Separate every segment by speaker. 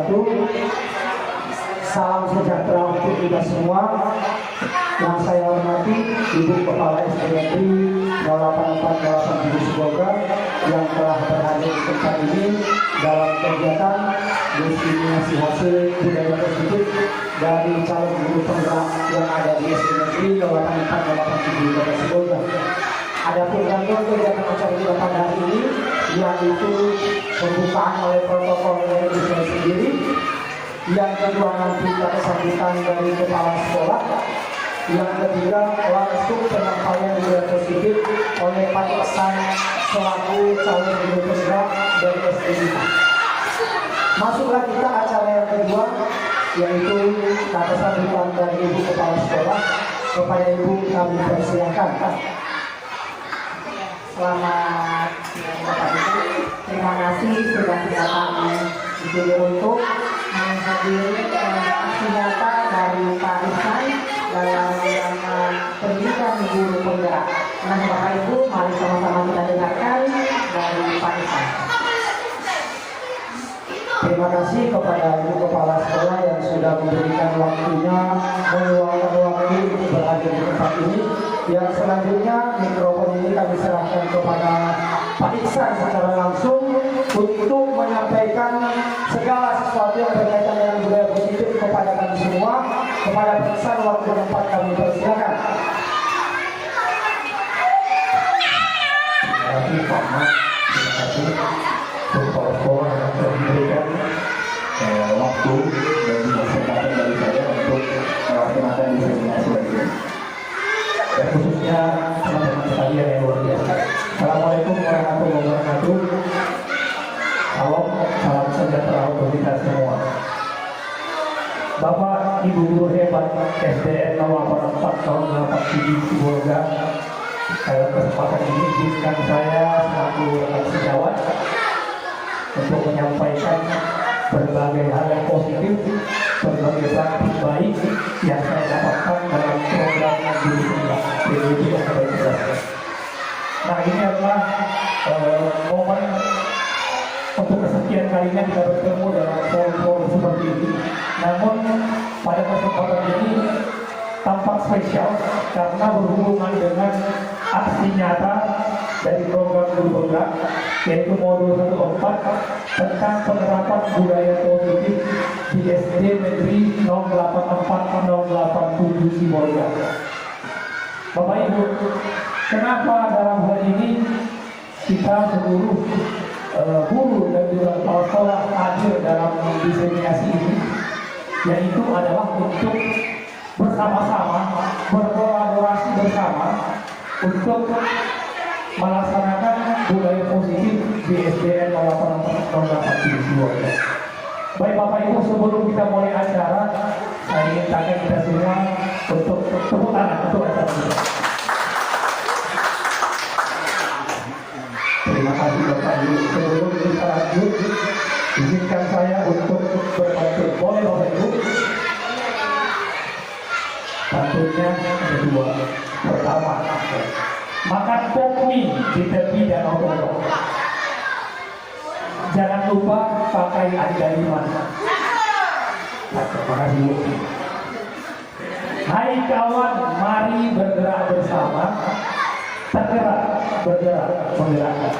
Speaker 1: wabarakatuh. Salam sejahtera untuk kita semua. Yang saya hormati Ibu Kepala SDNI 08407 Sibolga yang telah berhadir di tempat ini dalam kegiatan diseminasi hasil budaya positif dari calon guru penggerak yang ada di SDNI 08407 Sibolga. Adapun rangkaian kegiatan acara kita pada hari ini yaitu pembukaan oleh protokol dari saya sendiri, yang kedua nanti kita sambutan dari kepala sekolah, yang ketiga langsung penyampaian budaya positif oleh Pak Iksan selaku calon guru penggerak dari SDNI. Masuklah kita acara yang kedua, yaitu kata sambutan dari Ibu Kepala Sekolah. Kepada Ibu kami persilakan.
Speaker 2: Selamat siang Bapak Ibu. Terima kasih sudah datang di sini untuk menghadiri aksi nyata dari Pak Iksan dalam rangka pendidikan guru penggerak. Nah Bapak Ibu, mari sama-sama kita dengarkan dari Pak Iksan.
Speaker 1: Terima kasih kepada Ibu Kepala Sekolah yang sudah memberikan waktunya, meluangkan waktu untuk berhadir di tempat ini. Yang selanjutnya mikrofon ini kami serahkan kepada Pak Iksan secara langsung untuk menyampaikan segala sesuatu yang berkaitan dengan budaya positif kepada kami semua. Kepada Pak Iksan, waktu dan tempat kami persilakan.
Speaker 3: Terima kasih Pak Mat, terima kasih Kepala Sekolah yang telah memberikan waktu dan juga kesempatan dari saya untuk melaksanakan diseminasi ini. Dan khususnya teman-teman sekalian yang luar biasa. Assalamualaikum warahmatullahi wabarakatuh. Salam sejahtera untuk kita semua. Bapak Ibu guru hebat SDN 084 tahun 87 Sibolga, dalam kesempatan ini izinkan saya selaku rekan sejawat untuk menyampaikan berbagai hal yang positif, berbagai praktik baik yang saya dapatkan dalam program guru penggerak PDB yang saya jelaskan. Nah, ini adalah momen untuk kesekian kalinya kita bertemu dalam forum-forum seperti ini. Namun pada kesempatan ini tampak spesial karena berhubungan dengan aksi nyata dari program guru penggerak, yaitu modul 14 tentang penerapan budaya positif di SD Negeri 084-087 Sibolga. Bapak Ibu, kenapa dalam hal ini kita seluruh guru dan juga kepala sekolah hadir dalam diseminasi ini, yaitu adalah untuk bersama-sama berkolaborasi bersama untuk melaksanakan budaya positif di SDN 084 Sibolga. Baik Bapak Ibu, sebelum kita mulai acara, saya ingin tanya kita semua untuk tepuk tangan untuk acara ini. Terima kasih Bapak Ibu. Sebelum kita lanjut, izinkan saya untuk berpantun. Boleh Bapak Ibu? Pantunnya ada dua. Pertama, makan pokmi di tepi danau Toba. Jangan lupa pakai andaliman. Terima kasih. Hai kawan, mari bergerak bersama. Tergerak, bergerak, menggerakkan.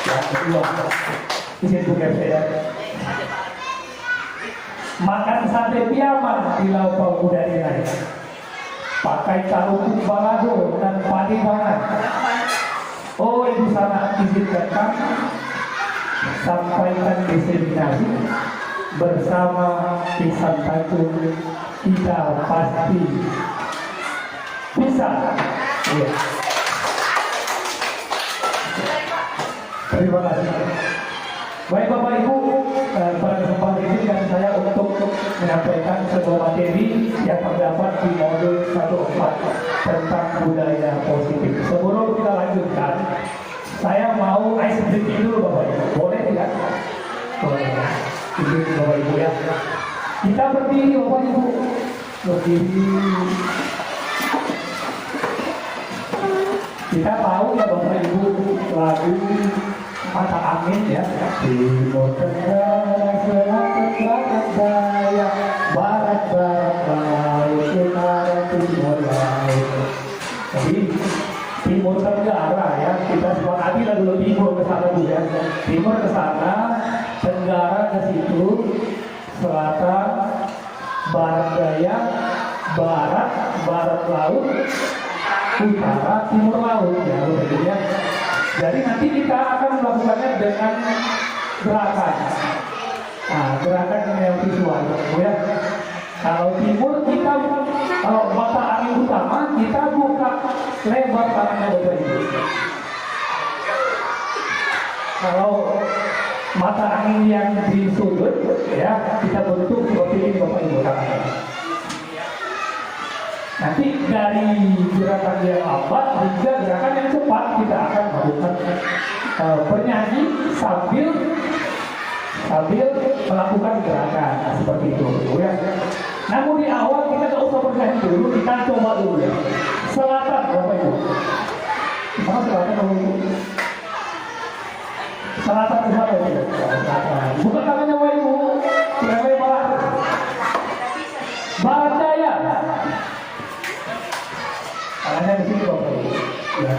Speaker 3: Yang kedua, izin bukan saya. Makan sate piaman di Laupau Kuda Dinai. Pakai calukuk balado dan padi bangan. Oh ibu sana izinkan kami sampaikan diseminasi bersama pisang tanjung, kita pasti bisa. Ya. Terima kasih. Baik Bapak Ibu, pada kesempatan ini kan saya untuk menyampaikan sebuah materi yang terdapat di modul 14 tentang budaya positif. Sebelum kita lanjutkan, saya mau ice breaking dulu Bapak Ibu. Boleh tidak? Boleh. Izin Bapak Ibu ya. Kita berdiri Bapak Ibu. Berdiri. Kita tahu ya Bapak Ibu lagu mata angin ya. Timur tenggara selatan barat daya barat laut utara timur laut. Jadi timur tenggara ya, kita sepakati lah dulu timur ke sana dulu ya. Timur ke sana, tenggara ke situ, selatan, barat daya, barat laut, utara timur laut ya begitu ya. Jadi nanti kita akan melakukannya dengan gerakan. Nah, gerakan yang visual ya. Kalau timur kita, kalau mata angin utama kita buka lebar tangannya Bapak Ibu. Kalau mata angin yang di sudut ya kita bentuk seperti ini Bapak Ibu tangannya. Nanti dari gerakan yang lambat hingga gerakan yang cepat kita akan melakukan bernyanyi sambil melakukan gerakan seperti itu ya. Namun di awal kita nggak usah bernyanyi dulu, kita coba dulu ya. Selatan Bapak Ibu. Mana selatan Bapak Ibu? Selatan ke mana ya? Buka tangannya Bapak Ibu. Lebar barat. Barat daya. Tangannya di sini Bapak Ibu. Ya.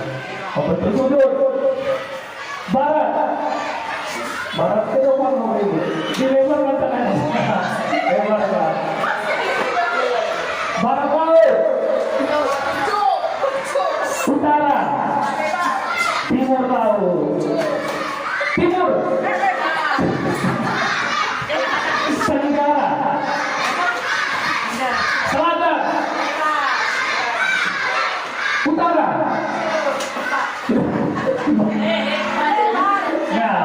Speaker 3: Bapak Ibu sudut. Barat. Barat ke depan Bapak Ibu. Dilebarkan tangannya. Lebarkan. Barat laut. Utara. Timur laut. Timur. Tenggara. Selatan. Utara. Nah,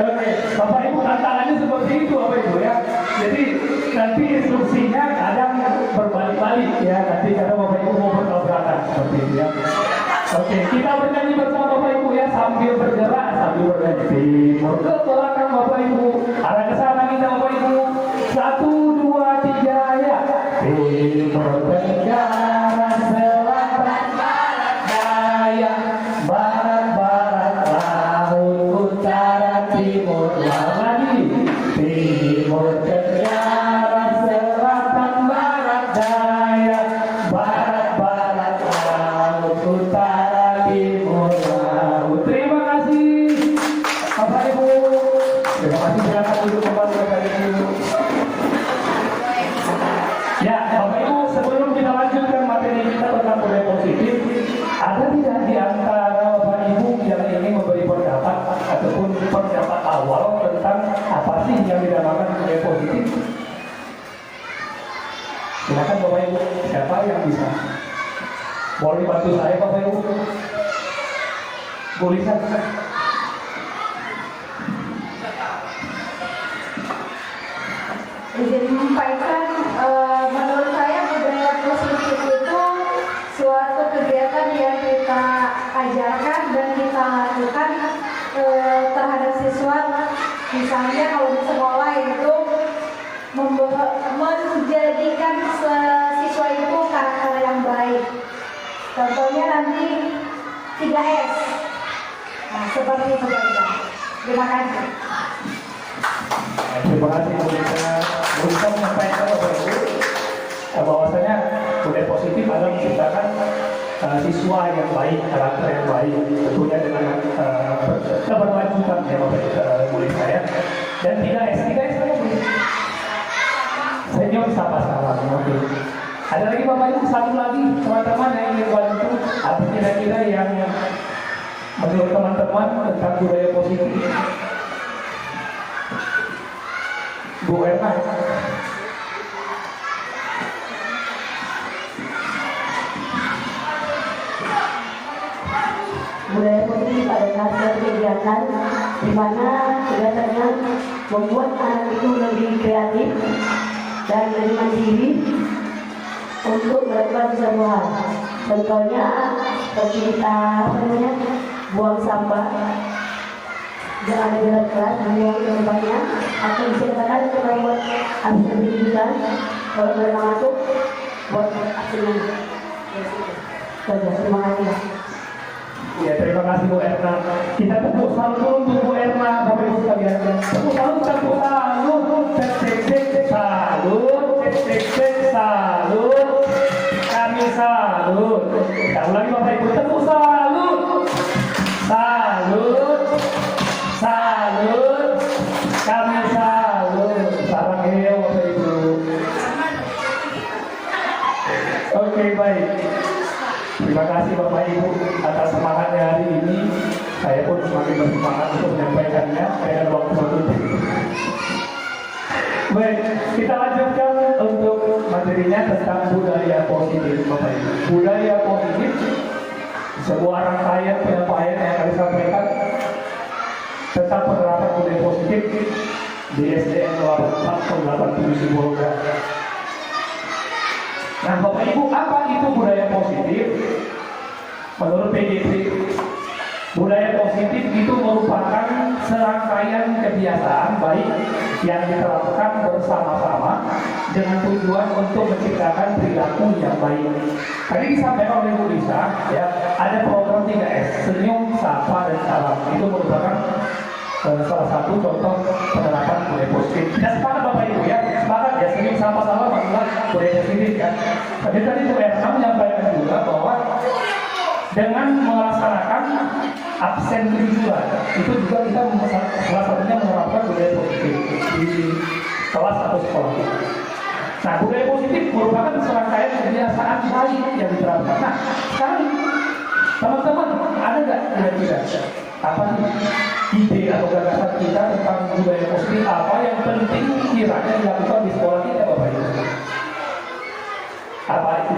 Speaker 3: oke, Bapak Ibu tantangannya seperti itu Bapak Ibu ya. Jadi nanti instruksinya kadang berbalik-balik ya. Nanti kadang Bapak Ibu mau bertabrakan seperti itu ya. Oke, kita bernyanyi bersama Bapak Ibu ya sambil bergerak sambil bernyanyi. Timur ke belakang Bapak Ibu, arah ke sana kita Bapak Ibu. 1, 2, 3 ya. Timur tenggara selatan barat daya barat laut utara timur laut lagi. Timur tenggara selatan barat daya barat laut utara timur laut. Terima kasih Bapak Ibu. Terima kasih, silakan duduk kembali Bapak Ibu. Ya Bapak Ibu, sebelum kita lanjutkan materi kita tentang budaya positif, ada tidak di antara Bapak Ibu yang ingin memberi pendapat ataupun pendapat awal tentang apa sih yang dinamakan budaya positif? Silakan Bapak Ibu, siapa yang bisa? Boleh bantu saya Bapak Ibu? Boleh kan?
Speaker 2: Izin menyampaikan, menurut saya budaya positif itu suatu kegiatan yang kita ajarkan dan kita lakukan terhadap siswa. Misalnya kalau di sekolah itu menjadikan siswa itu karakter yang baik. Contohnya nanti 3S. Nah, seperti itu saja. Terima kasih.
Speaker 3: Terima kasih Kita menyampaikan Bapak Ibu bahwasanya budaya positif adalah menciptakan siswa yang baik, karakter yang baik, tentunya dengan keberlanjutan ya Bapak Ibu saya. Dan 3S saya boleh. Senior sapa salam. Oke. Ada lagi Bapak Ibu, satu lagi teman-teman yang ingin bantu apa kira-kira yang menurut teman-teman tentang budaya positif. Bu Erna.
Speaker 4: Budaya positif adalah suatu kegiatan di mana kegiatannya membuat anak itu lebih kreatif dan lebih mandiri untuk melakukan sesuatu hal. Contohnya seperti kita buang sampah, jangan ada jalan keras, buang yang banyak, atau bisa dikatakan kita buat habis pendidikan, kalau mereka masuk buat aksinya. Terima kasih.
Speaker 3: Ya, terima kasih Bu Erna. Kita tepuk salut untuk Bu Erna, Bapak Ibu sekalian. Tepuk salut, cek cek cek, salut, cek cek cek, salut. Kami salut. Kita ulangi Bapak Ibu, tepuk salut, salut, salut. Kami salut. Sarang heo Bapak Ibu. Oke, baik. Terima kasih Bapak Ibu atas semangatnya hari ini. Saya pun semakin bersemangat untuk menyampaikannya dengan waktu satu detik. Baik, kita lanjutkan untuk materinya tentang budaya positif Bapak Ibu. Budaya positif sebuah rangkaian penyampaian yang akan disampaikan tentang penerapan budaya positif di SDN 84 Sibolga. Nah Bapak Ibu, apa itu budaya positif? Menurut PGP, budaya positif itu merupakan serangkaian kebiasaan baik yang diterapkan bersama-sama dengan tujuan untuk menciptakan perilaku yang baik. Tadi disampaikan oleh Bu Lisa, ya, ada program 3S, senyum, sapa, dan salam. Itu merupakan salah satu contoh penerapan budaya positif. Kita sepakat Bapak Ibu ya, sepakat ya, senyum, sapa, salam adalah budaya positif kan. Jadi tadi Bu Erna menyampaikan juga bahwa dengan melaksanakan absen kejujuran itu juga kita salah satunya menerapkan budaya positif di kelas atau sekolah kita. Nah, budaya positif merupakan serangkaian kebiasaan baik yang diterapkan. Nah, sekarang teman-teman ada nggak kira-kira apa ide atau gagasan kita tentang budaya positif, apa yang penting kiranya dilakukan di sekolah kita Bapak Ibu?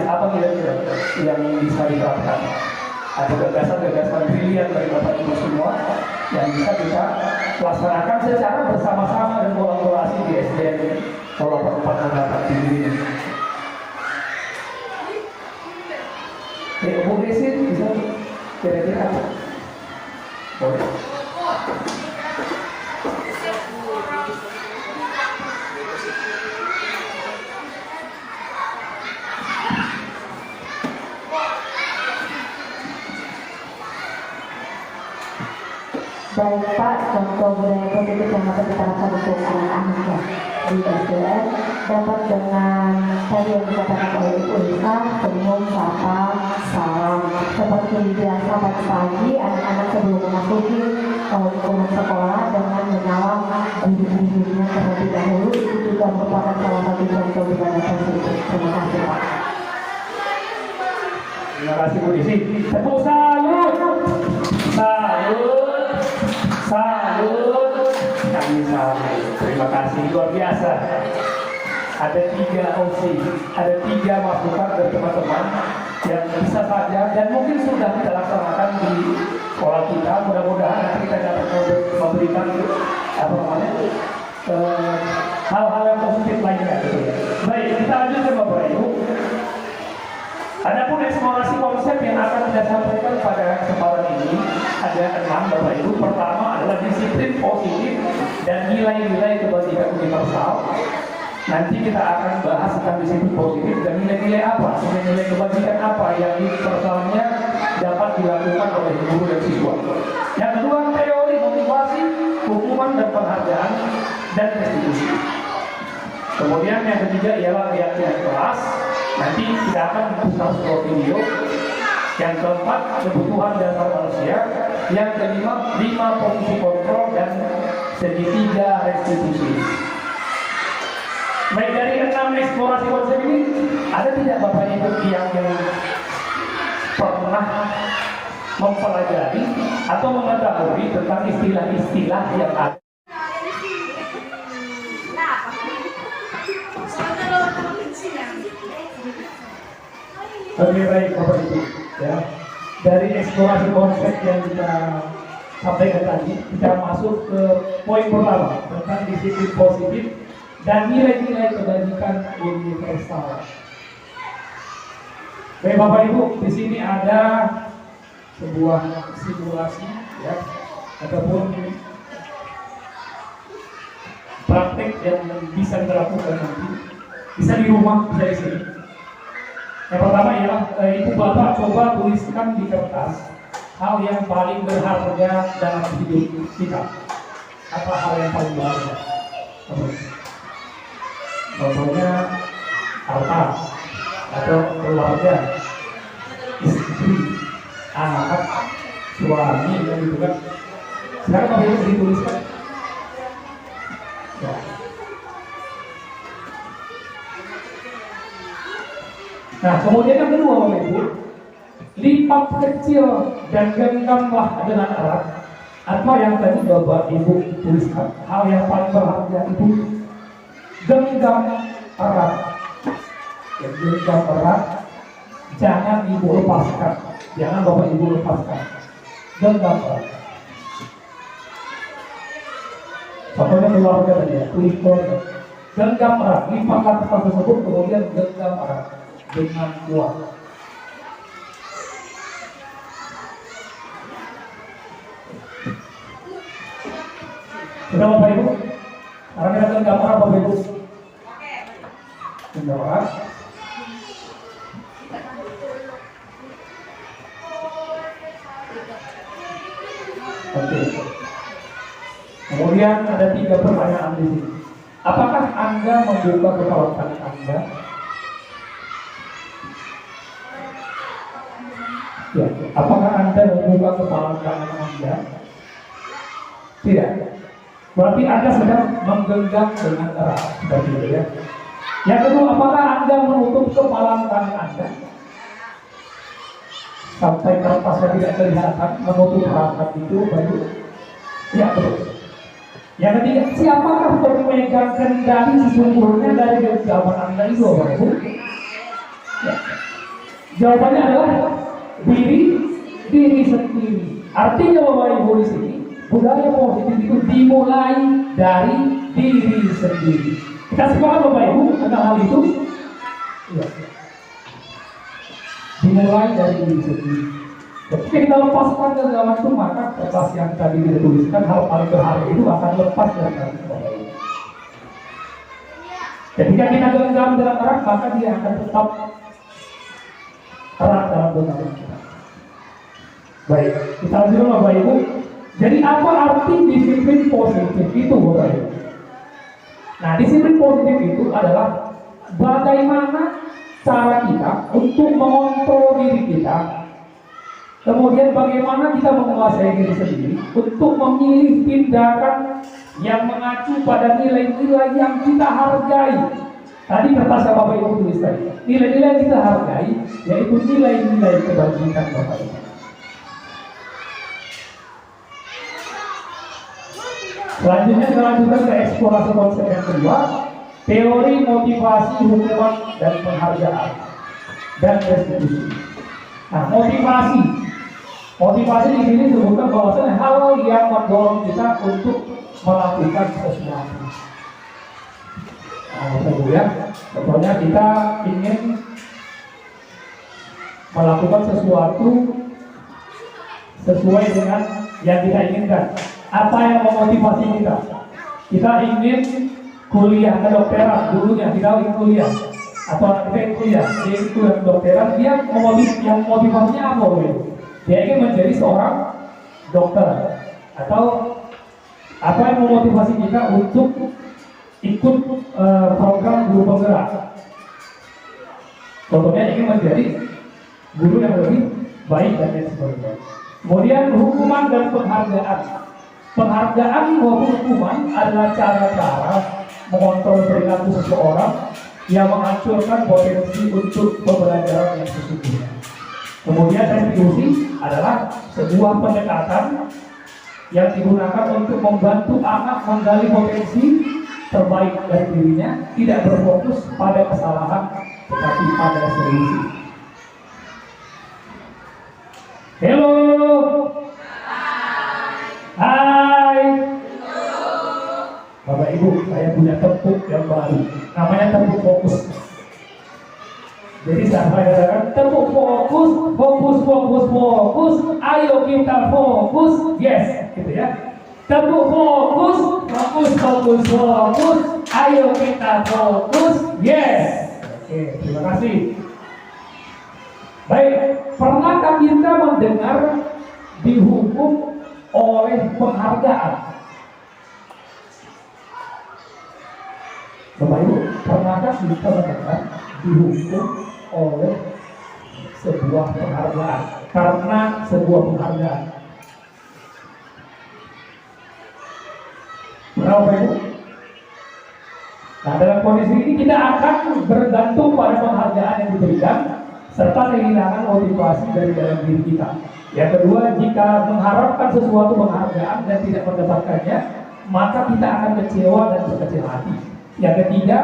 Speaker 3: Apa kira-kira yang bisa diterapkan? Ada gagasan-gagasan brilian dari Bapak Ibu semua yang bisa kita laksanakan secara bersama-sama dan kolaborasi di SDN 84 ini. Bu Desi bisa kira-kira apa? Boleh.
Speaker 4: Baik Pak, contoh budaya positif yang dapat diterapkan untuk anak-anak ya di SDN dapat dengan tadi yang dikatakan oleh Ibu Lisa, senyum, sapa, salam. Seperti biasa pagi-pagi anak-anak sebelum memasuki lingkungan sekolah dengan menyapa guru-gurunya terlebih dahulu, itu juga merupakan salah satu contoh budaya positif. Terima kasih Pak.
Speaker 3: Terima kasih Bu Desi. Tepuk salut, salut. Salut, kami salut. Terima kasih, luar biasa. Ada 3 opsi, ada 3 masukan dari teman-teman yang bisa saja dan mungkin sudah kita laksanakan di sekolah kita. Mudah-mudahan nanti kita dapat memberikan apa namanya hal-hal yang positif lainnya. Gitu ya. Baik, kita lanjutkan Bapak Ibu. Adapun eksplorasi konsep yang akan kita sampaikan pada kesempatan ini ada 6 Bapak Ibu. Pertama adalah disiplin positif dan nilai-nilai kebajikan universal. Nanti kita akan bahas tentang disiplin positif dan nilai-nilai apa, nilai-nilai kebajikan apa yang universalnya dapat dilakukan oleh guru dan siswa. Yang kedua, teori motivasi, hukuman dan penghargaan dan restitusi. Kemudian yang ketiga ialah keyakinan kelas. Nanti kita akan putar sebuah video. Yang keempat, kebutuhan dasar manusia. Yang kelima, 5 posisi kontrol dan segitiga restitusi. Baik, dari 6 eksplorasi konsep ini, ada tidak Bapak Ibu yang pernah mempelajari atau mengetahui tentang istilah-istilah yang ada? Oke, baik Bapak Ibu ya. Dari eksplorasi konsep yang kita sampaikan tadi, kita masuk ke poin pertama tentang disiplin positif dan nilai-nilai kebajikan universal. Baik Bapak Ibu, di sini ada sebuah simulasi ya, ataupun praktek yang bisa dilakukan nanti, bisa di rumah, bisa di sini. Yang pertama ialah Ibu Bapak coba tuliskan di kertas hal yang paling berharga dalam hidup kita. Apa hal yang paling berharga? Contohnya harta atau keluarga, istri, anak, suami, dan gitu kan. Sekarang apa yang dituliskan? Ya. Nah, kemudian yang kedua, Bapak Ibu, lipat kecil dan genggamlah dengan erat. Apa yang tadi Bapak Ibu tuliskan? Hal yang paling berharga itu genggam erat. Ya, genggam erat, jangan Ibu lepaskan. Jangan Bapak Ibu lepaskan. Genggam erat. Contohnya keluarga tadi ya, keluarga. Genggam erat, lipatlah tempat tersebut, kemudian genggam erat dengan kuat. Sudah Bapak Ibu? Sekarang kita genggam erat Bapak Ibu. Genggam erat. Oke. Kemudian ada 3 pertanyaan di sini. Apakah Anda membuka kepala tangan Anda? Ya. Apakah Anda membuka kepala tangan Anda? Tidak. Berarti Anda sedang menggenggam dengan erat. Seperti itu ya. Yang kedua, apakah Anda menutup kepala tangan Anda? Sampai kertasnya tidak kelihatan, menutup rangkap itu baru. Ya, betul. Yang ketiga, siapakah pemegang kendali sesungguhnya dari genggaman Anda itu, Bapak Ibu? Ya. Jawabannya adalah diri sendiri. Artinya Bapak Ibu di sini, budaya positif itu dimulai dari diri sendiri. Kita sepakat Bapak Ibu tentang hal itu? Ya. Dimulai dari diri sendiri. Ketika kita lepaskan genggaman itu, maka kertas yang tadi kita tuliskan hal paling berharga itu akan lepas dari kita. Ketika kita genggam dengan erat, maka dia akan tetap erat dalam genggaman kita. Baik, kita lanjut dulu Bapak Ibu. Jadi apa arti disiplin positif itu Bapak Ibu? Nah, disiplin positif itu adalah bagaimana cara kita untuk mengontrol diri kita. Kemudian bagaimana kita menguasai diri sendiri untuk memilih tindakan yang mengacu pada nilai-nilai yang kita hargai. Tadi kertas yang Bapak Ibu tulis tadi, nilai-nilai yang kita hargai yaitu nilai-nilai kebajikan Bapak Ibu. Selanjutnya kita lanjutkan ke eksplorasi konsep yang kedua, teori motivasi, hukuman dan penghargaan dan restitusi. Nah, motivasi di sini disebutkan bahwasanya hal yang mendorong kita untuk melakukan sesuatu. Nah, kemudian, contohnya kita ingin melakukan sesuatu sesuai dengan yang kita inginkan. Apa yang memotivasi kita? Kita ingin kuliah kedokteran dulunya, kita ingin kuliah atau kita ingin kuliah, dia ingin kuliah kedokteran, dia motivasinya apa? Dia ingin menjadi seorang dokter. Atau apa yang memotivasi kita untuk ikut program guru penggerak? Contohnya ingin menjadi guru yang lebih baik dan lain sebagainya. Kemudian hukuman dan penghargaan. Penghargaan maupun hukuman adalah cara-cara mengontrol perilaku seseorang yang menghancurkan potensi untuk pembelajaran yang sesungguhnya. Kemudian restitusi adalah sebuah pendekatan yang digunakan untuk membantu anak menggali potensi terbaik dari dirinya, tidak berfokus pada kesalahan tetapi pada solusi. Halo. Hai. Bapak Ibu, saya punya tepuk yang baru. Namanya tepuk fokus. Jadi saya katakan tepuk fokus, fokus. Ayo kita fokus. Yes, gitu ya. Tepuk fokus. Ayo kita fokus. Yes. Oke, terima kasih. Baik, pernahkah kita mendengar dihukum oleh penghargaan. Bapak Ibu, pernahkah kita mendengar dihukum oleh sebuah penghargaan karena sebuah penghargaan? Pernah Bapak Ibu? Nah, dalam kondisi ini kita akan bergantung pada penghargaan yang diberikan serta kehilangan motivasi dari dalam diri kita. Yang kedua, jika mengharapkan sesuatu penghargaan dan tidak mendapatkannya, maka kita akan kecewa dan berkecil hati. Yang ketiga,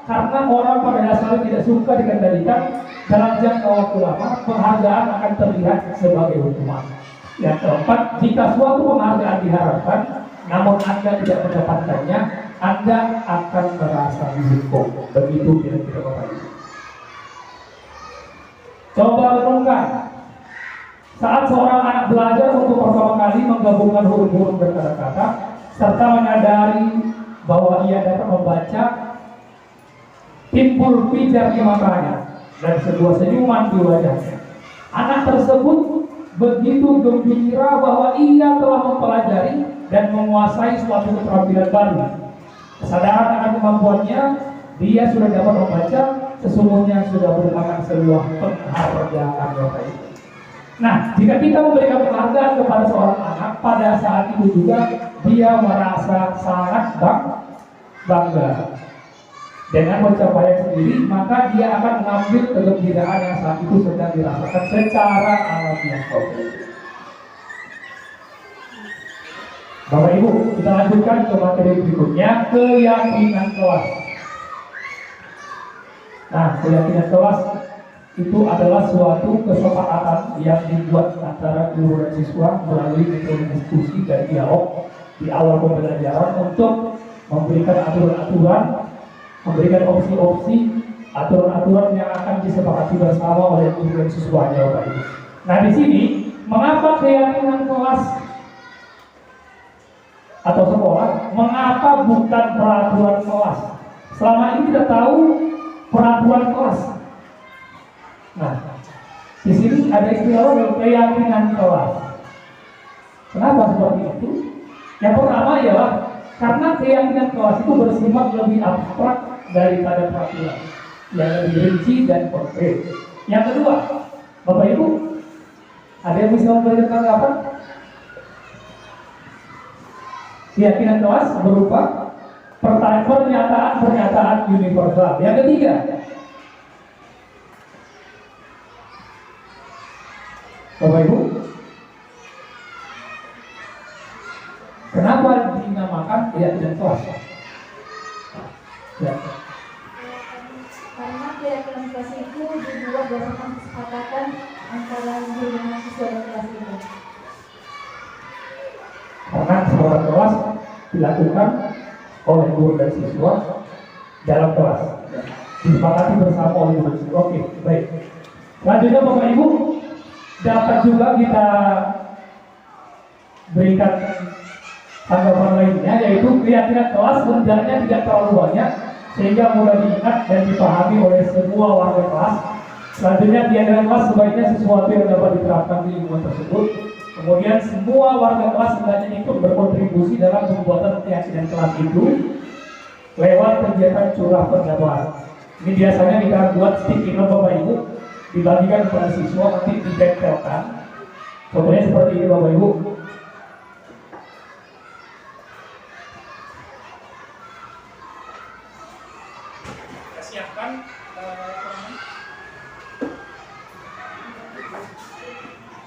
Speaker 3: karena orang pada dasarnya tidak suka dikendalikan dalam jangka waktu lama, penghargaan akan terlihat sebagai hukuman. Yang keempat, jika suatu penghargaan diharapkan, namun Anda tidak mendapatkannya, Anda akan merasa dihukum. Begitu kira-kira Bapak Ibu. Coba renungkan, saat seorang anak belajar untuk pertama kali menggabungkan huruf-huruf berkata-kata, serta menyadari bahwa ia dapat membaca, timbul pijar di matanya dan sebuah senyuman di wajahnya. Anak tersebut begitu gembira bahwa ia telah mempelajari dan menguasai suatu keterampilan baru. Kesadaran akan kemampuannya, dia sudah dapat membaca, sesungguhnya sudah merupakan sebuah penghargaan Bapak Ibu. Nah, jika kita memberikan penghargaan kepada seorang anak, pada saat itu juga dia merasa sangat bangga dengan pencapaian sendiri, maka dia akan mengambil kegembiraan yang saat itu sedang dirasakan secara alamiah. Bapak Ibu, kita lanjutkan ke materi berikutnya, keyakinan kelas. Nah, keyakinan kelas itu adalah suatu kesepakatan yang dibuat antara guru dan siswa melalui metode diskusi dan dialog di awal pembelajaran untuk memberikan aturan-aturan, memberikan opsi-opsi, aturan-aturan yang akan disepakati bersama oleh guru dan siswanya, Bapak Ibu. Nah, di sini mengapa keyakinan kelas atau sekolah, mengapa bukan peraturan kelas? Selama ini kita tahu peraturan kelas. Nah, di sini ada istilah keyakinan kelas. Kenapa seperti itu? Yang pertama ialah karena keyakinan kelas itu bersifat lebih abstrak daripada peraturan yang lebih rinci dan konkret. Yang kedua, Bapak Ibu, ada yang bisa memberikan tanggapan? Keyakinan kelas berupa pernyataan universal. Yang ketiga, Bapak Ibu, kenapa dinamakan keyakinan kelas? Ya.
Speaker 5: Karena keyakinan kelas itu dibuat berdasarkan kesepakatan antara guru dan siswa dan kelas itu.
Speaker 3: Karena sebuah kelas dilakukan oleh guru dan siswa dalam kelas, disepakati bersama oleh guru dan siswa. Oke, baik. Selanjutnya Bapak Ibu, dapat juga kita berikan tanggapan lainnya, yaitu keyakinan kelas hendaknya tidak terlalu banyak sehingga mudah diingat dan dipahami oleh semua warga kelas. Selanjutnya, keyakinan kelas sebaiknya sesuatu yang dapat diterapkan di lingkungan tersebut. Kemudian semua warga kelas hendaknya ikut berkontribusi dalam pembuatan keyakinan kelas itu lewat kegiatan curah pendapat. Ini biasanya kita buat sticky note Bapak Ibu, dibagikan kepada siswa, nanti ditempelkan. Contohnya seperti ini Bapak Ibu. Kita siapkan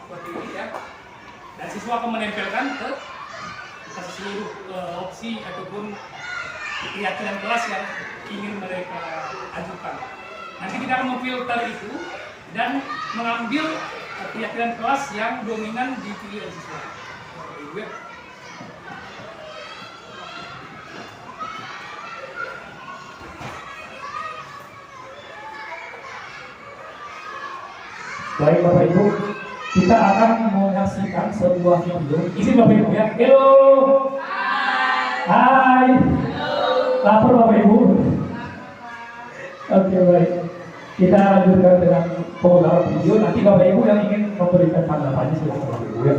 Speaker 3: seperti ini ya. Dan siswa akan menempelkan ke seluruh opsi ataupun keyakinan kelas yang ingin mereka ajukan. Nanti kita akan memfilter itu dan mengambil keyakinan kelas yang dominan dipilih oleh siswa. Ibu ya. Baik Bapak Ibu, kita akan menyaksikan sebuah video. Izin Bapak Ibu ya. Halo. Hai. Lapar Bapak Ibu. Oke, baik. Kita lanjutkan dengan pemutaran video. Nanti Bapak Ibu yang ingin memberikan tanggapannya silakan Bapak Ibu ya.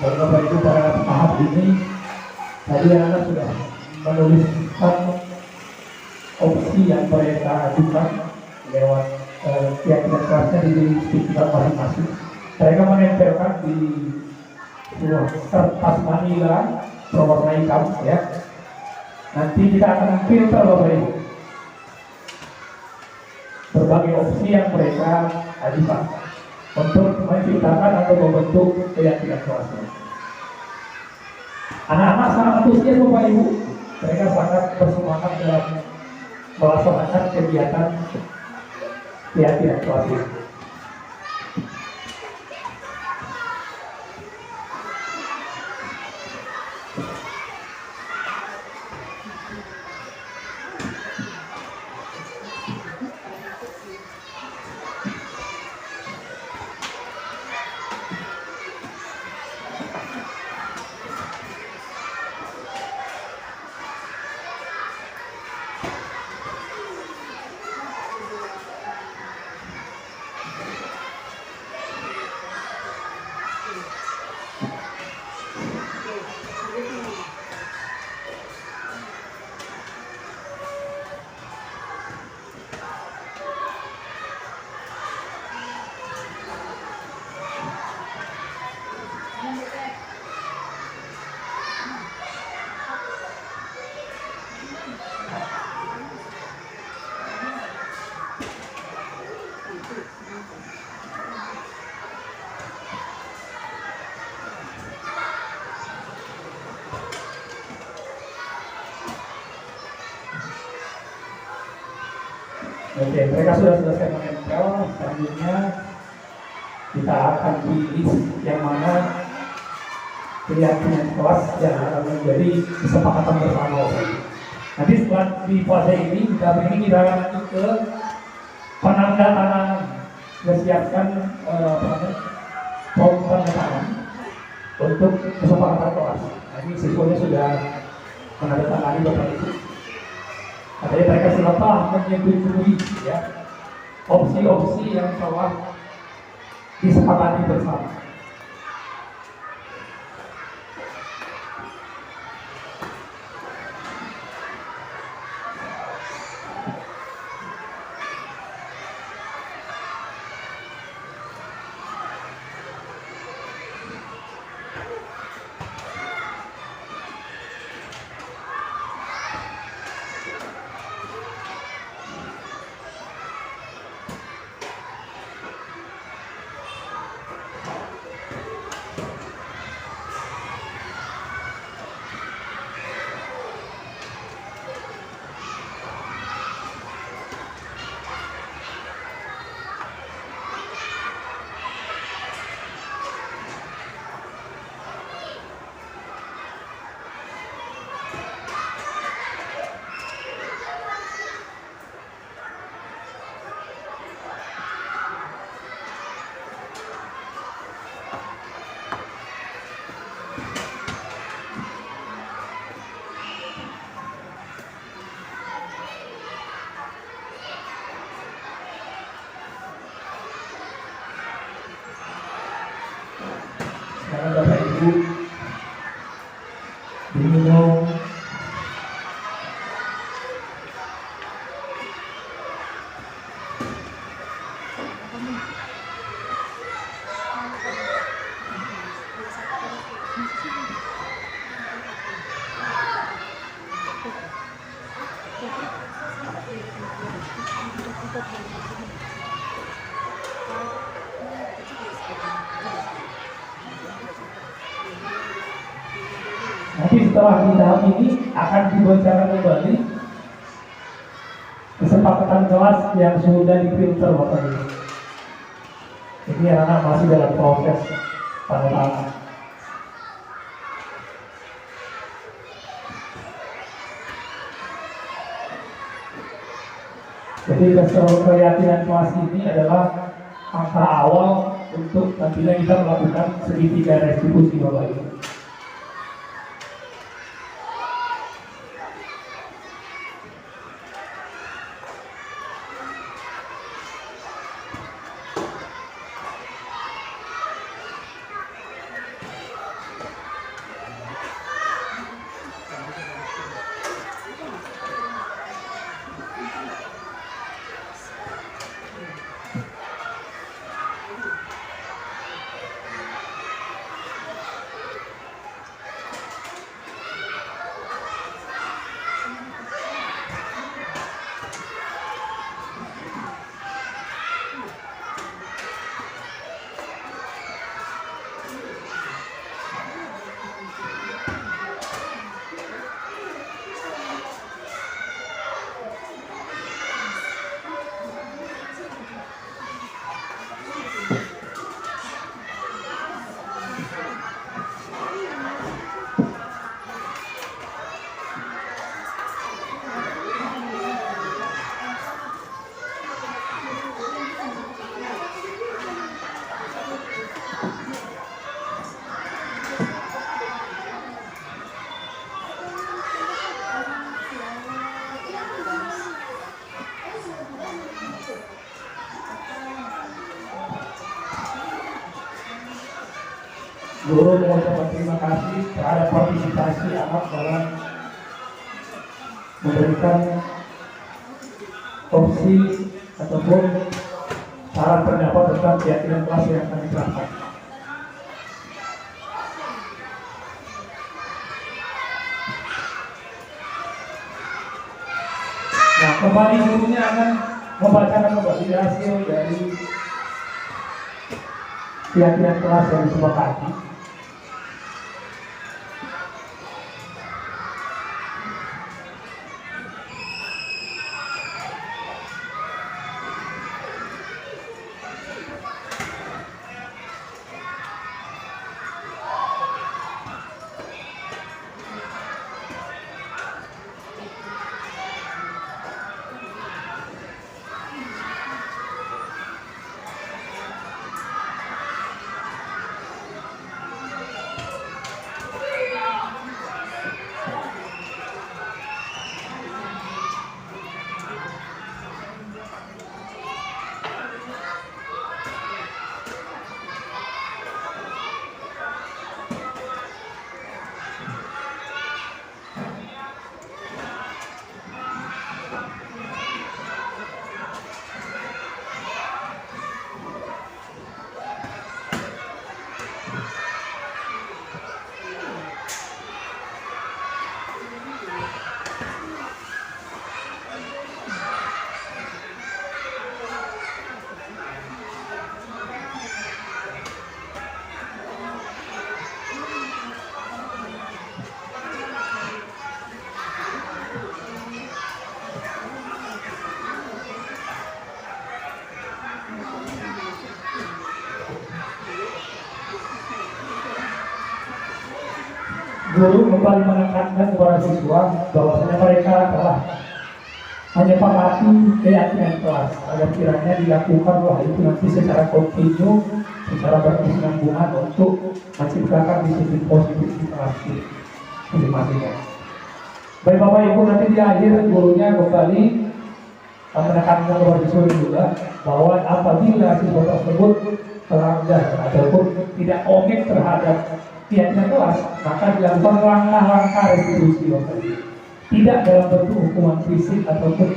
Speaker 3: Dan Bapak Ibu pada tahap ini tadi anak sudah menuliskan opsi yang mereka ajukan lewat keyakinan kelasnya di tingkat masing-masing. Mereka menempelkan di sebuah kertas manila berwarna hitam ya. Nanti kita akan filter Bapak Ibu berbagai opsi yang mereka ajukan untuk menciptakan atau membentuk keyakinan kelasnya. Anak-anak sangat antusias Bapak Ibu, mereka sangat bersemangat dalam melaksanakan kegiatan keyakinan kelas ini. Oke, mereka sudah selesai menempel. Selanjutnya kita akan pilih yang mana keyakinan kelas yang akan menjadi kesepakatan bersama. Nanti setelah di fase ini kita akan lanjut ke penandatanganan. Kita siapkan form penandatangan untuk kesepakatan kelas. Nah, ini siswanya sudah menandatangani Bapak Ibu. Katanya mereka sudah menyetujui ya opsi-opsi yang telah disepakati bersama. Sekarang Bapak Ibu diminum nanti setelah di tahap ini akan dibacakan kembali kesepakatan kelas yang sudah difilter Bapak Ibu. Ini anak masih dalam proses tanda tangan. Jadi keyakinan kelas ini adalah angka awal untuk nantinya kita melakukan segitiga restitusi Bapak Ibu. Guru mengucapkan terima kasih terhadap partisipasi anak dalam memberikan opsi ataupun saran pendapat tentang keyakinan kelas yang akan diterapkan. Nah, kembali gurunya akan membacakan kembali hasil dari keyakinan kelas yang disepakati. Guru kembali menekankan kepada siswa bahwasanya mereka telah menyepakati keyakinan kelas agar kiranya dilakukan itu nanti secara kontinu, secara berkesinambungan untuk menciptakan disiplin positif di kelas masing-masing. Baik Bapak Ibu, nanti di akhir gurunya kembali menekankan kepada siswa juga bahwa apabila siswa tersebut melanggar ataupun tidak komit terhadap keyakinan kelas, maka dilakukan langkah-langkah restitusi Bapak Ibu. Tidak dalam bentuk hukuman fisik ataupun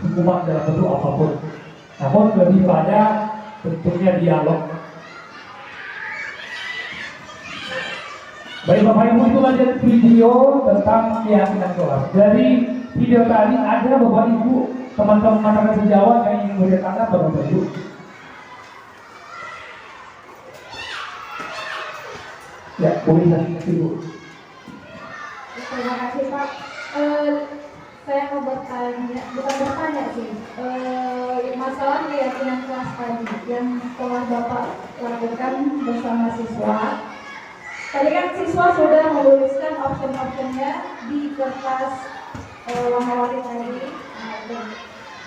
Speaker 3: hukuman dalam bentuk apapun, namun lebih pada bentuknya dialog. Baik Bapak Ibu, itu aja video tentang keyakinan kelas. Dari video tadi ada Bapak Ibu teman-teman masyarakat sejawat yang ingin berkata Bapak Ibu. Ya, boleh kasih dulu.
Speaker 5: Terima kasih Pak. Saya mau bertanya, bukan bertanya sih, masalah keyakinan kelas tadi yang telah Bapak lakukan bersama siswa. Tadi kan siswa sudah menuliskan option-optionnya di kertas warna-warni tadi.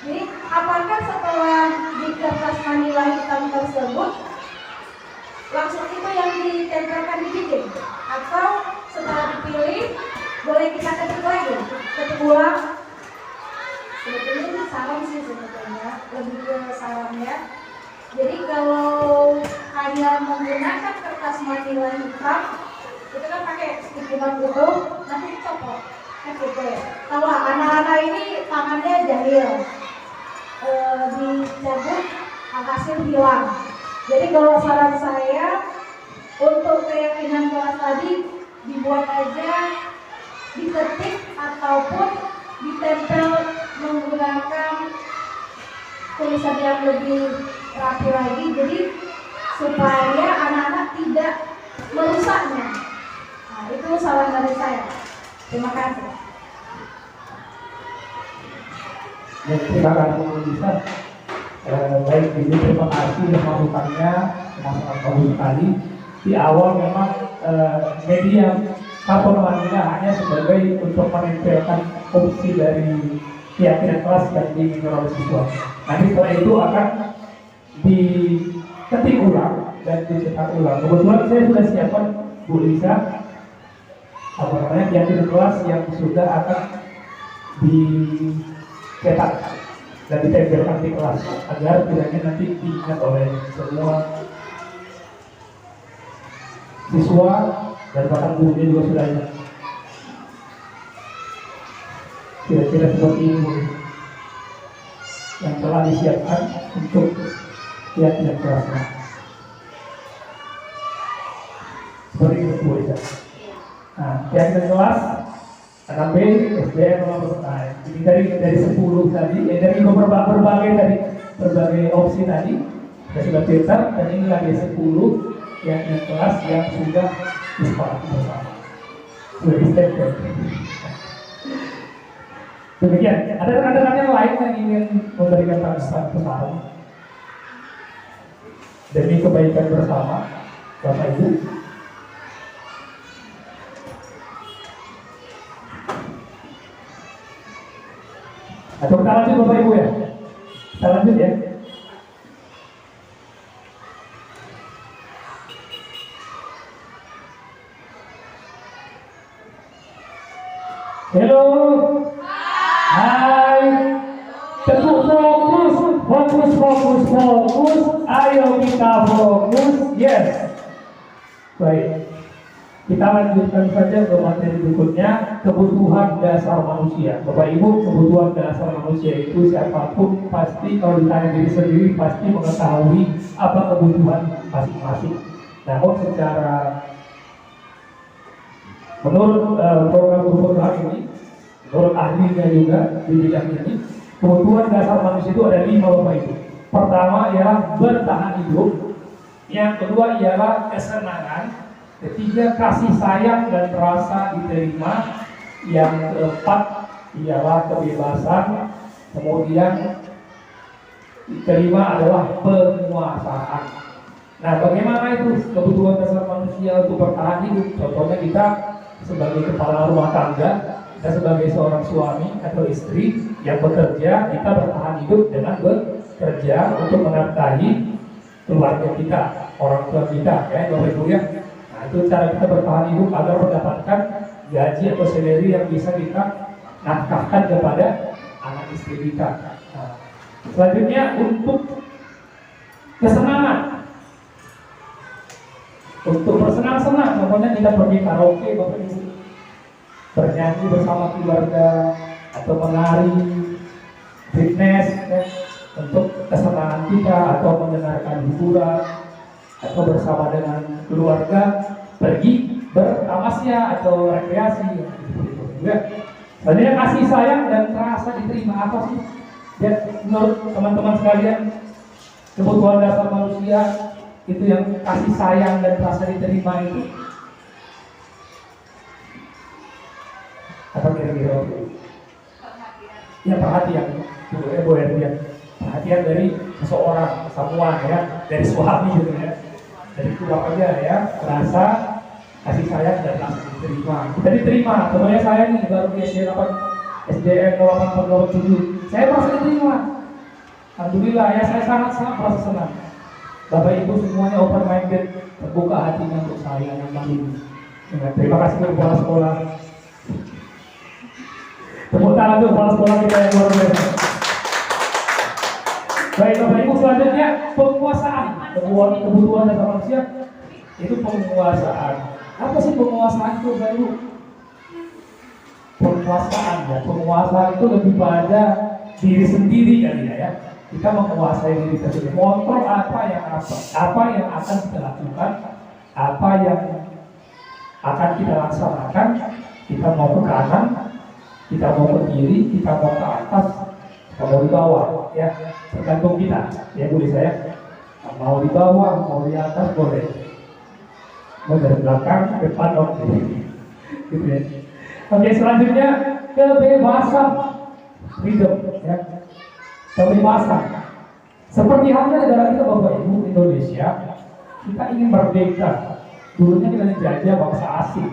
Speaker 5: Jadi apakah setelah di kertas manila hitam tersebut langsung itu yang ditempelkan di dinding, atau setelah dipilih boleh kita ketik lagi, ketik ulang? Sebetulnya ini saran sih, sebetulnya lebih ke sarannya. Jadi kalau hanya menggunakan kertas manila hitam itu kan pakai stikiman itu, nanti dicopot kan gitu ya. Kalau anak-anak ini tangannya jahil, dicabut hasil hilang. Jadi kalau saran saya untuk keyakinan kelas tadi dibuat aja, diketik ataupun ditempel menggunakan tulisan yang lebih rapi lagi, jadi supaya anak-anak tidak merusaknya. Nah, itu saran dari saya. Terima kasih.
Speaker 3: Ya, terima kasih Lisa. Baik, ini terima kasih masukannya, sangat bagus sekali. Di awal memang media Kapol Manila hanya sebagai untuk menempelkan opsi dari keyakinan kelas yang diinginkan oleh siswa. Nanti setelah itu akan diketik ulang dan dicetak ulang. Kebetulan saya sudah siapkan Bu Lisa keyakinan kelas yang sudah akan dicetak dan ditempelkan di kelas agar kiranya nanti diingat oleh semua siswa dan bahkan gurunya juga sudah ada. Kira-kira seperti ini yang telah disiapkan untuk kegiatan kelasnya. Seperti itu boleh ya. Nah, kegiatan kelas 6B SDN ini dari 10 tadi, dari berbagai opsi tadi sudah filter, dan ini lagi 10 yang kelas yang sudah disepakati bersama. Sudah di-step. Demikian, ada rekan-rekan yang lain yang ingin memberikan pesan demi kebaikan bersama, Bapak Ibu. Atau kita lanjut Bapak Ibu ya? Kita lanjut ya. Halo. Hai. Tetap fokus. Ayo kita fokus. Yes. Baik. Kita lanjutkan saja ke materi berikutnya, kebutuhan dasar manusia. Bapak Ibu, kebutuhan dasar manusia itu siapapun pasti kalau ditanya diri sendiri pasti mengetahui apa kebutuhan masing-masing. Namun secara menurut program ini, menurut ahlinya juga di bidang ini, kebutuhan dasar manusia itu ada 5 Bapak Ibu. Pertama ialah bertahan hidup, yang kedua ialah kesenangan, ketiga kasih sayang dan rasa diterima, yang keempat ialah kebebasan, kemudian kelima adalah penguasaan. Nah, bagaimana itu kebutuhan dasar manusia untuk bertahan hidup? Contohnya kita sebagai kepala rumah tangga, kita sebagai seorang suami atau istri yang bekerja, kita bertahan hidup dengan bekerja untuk menafkahi keluarga kita, orang tua kita, ya Bapak Ibu ya. Nah, itu cara kita bertahan hidup agar mendapatkan gaji atau salary yang bisa kita nafkahkan kepada anak istri kita. Nah, selanjutnya untuk kesenangan, untuk bersenang-senang, contohnya kita pergi karaoke Bapak Ibu, bernyanyi bersama keluarga atau menari, fitness ya, untuk kesenangan kita, atau mendengarkan hiburan, atau bersama dengan keluarga pergi bertamasya atau rekreasi ya. Sebenarnya kasih sayang dan rasa diterima apa sih? Ya, menurut teman-teman sekalian, kebutuhan dasar manusia itu yang kasih sayang dan rasa diterima itu apa kira-kira? Ya perhatian, perhatian dari seseorang, semua ya, dari suami gitu ya, dari keluarga ya, rasa kasih sayang dan rasa diterima. Kita diterima, contohnya saya nih baru di SDN 0807, saya merasa diterima. Alhamdulillah ya, saya sangat merasa senang. Bapak Ibu semuanya open minded, terbuka hatinya untuk saya yang baru ini. Terima kasih untuk kepala sekolah. Tepuk tangan untuk kepala sekolah kita yang luar biasa. Baik Bapak Ibu, selanjutnya penguasaan. Kebutuhan dasar manusia itu penguasaan. Apa sih penguasaan itu Bapak Ibu? Penguasaan ya, penguasaan itu lebih pada diri sendiri kali ya. Kita menguasai diri kita sendiri. Kontrol apa yang akan kita lakukan, apa yang akan kita laksanakan. Kita mau ke kanan, kita mau ke kiri, kita mau ke atas, kita mau di bawah, ya tergantung kita. Ya boleh saya, mau di bawah, mau di atas boleh, mau dari belakang, depan, oke. Gitu ya. Oke, selanjutnya kebebasan, freedom, ya. Kebebasan. Seperti halnya negara kita Bapak Ibu, Indonesia, kita ingin merdeka. Dulunya kita dijajah bangsa asing,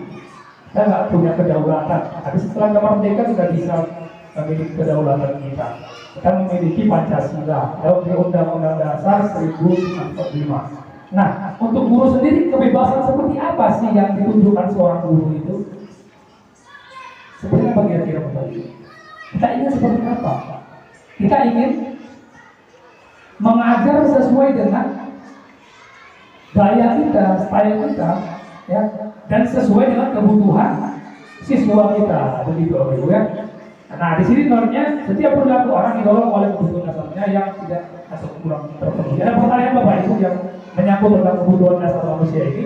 Speaker 3: kita nggak punya kedaulatan. Tapi setelah kita merdeka kita bisa memiliki kedaulatan kita. Kita memiliki Pancasila, di Undang-Undang Dasar 1945. Nah, untuk guru sendiri kebebasan seperti apa sih yang ditunjukkan seorang guru itu? Seperti apa kira-kira Bapak Ibu? Kita ingin seperti apa? Kita ingin mengajar sesuai dengan gaya kita, style kita, ya, dan sesuai dengan kebutuhan siswa kita, begitu Bapak Ibu ya. Nah di sini nornya setiap perilaku orang didorong oleh kebutuhan dasarnya yang tidak atau kurang terpenuhi. Ada pertanyaan Bapak Ibu yang menyangkut tentang kebutuhan dasar manusia ini?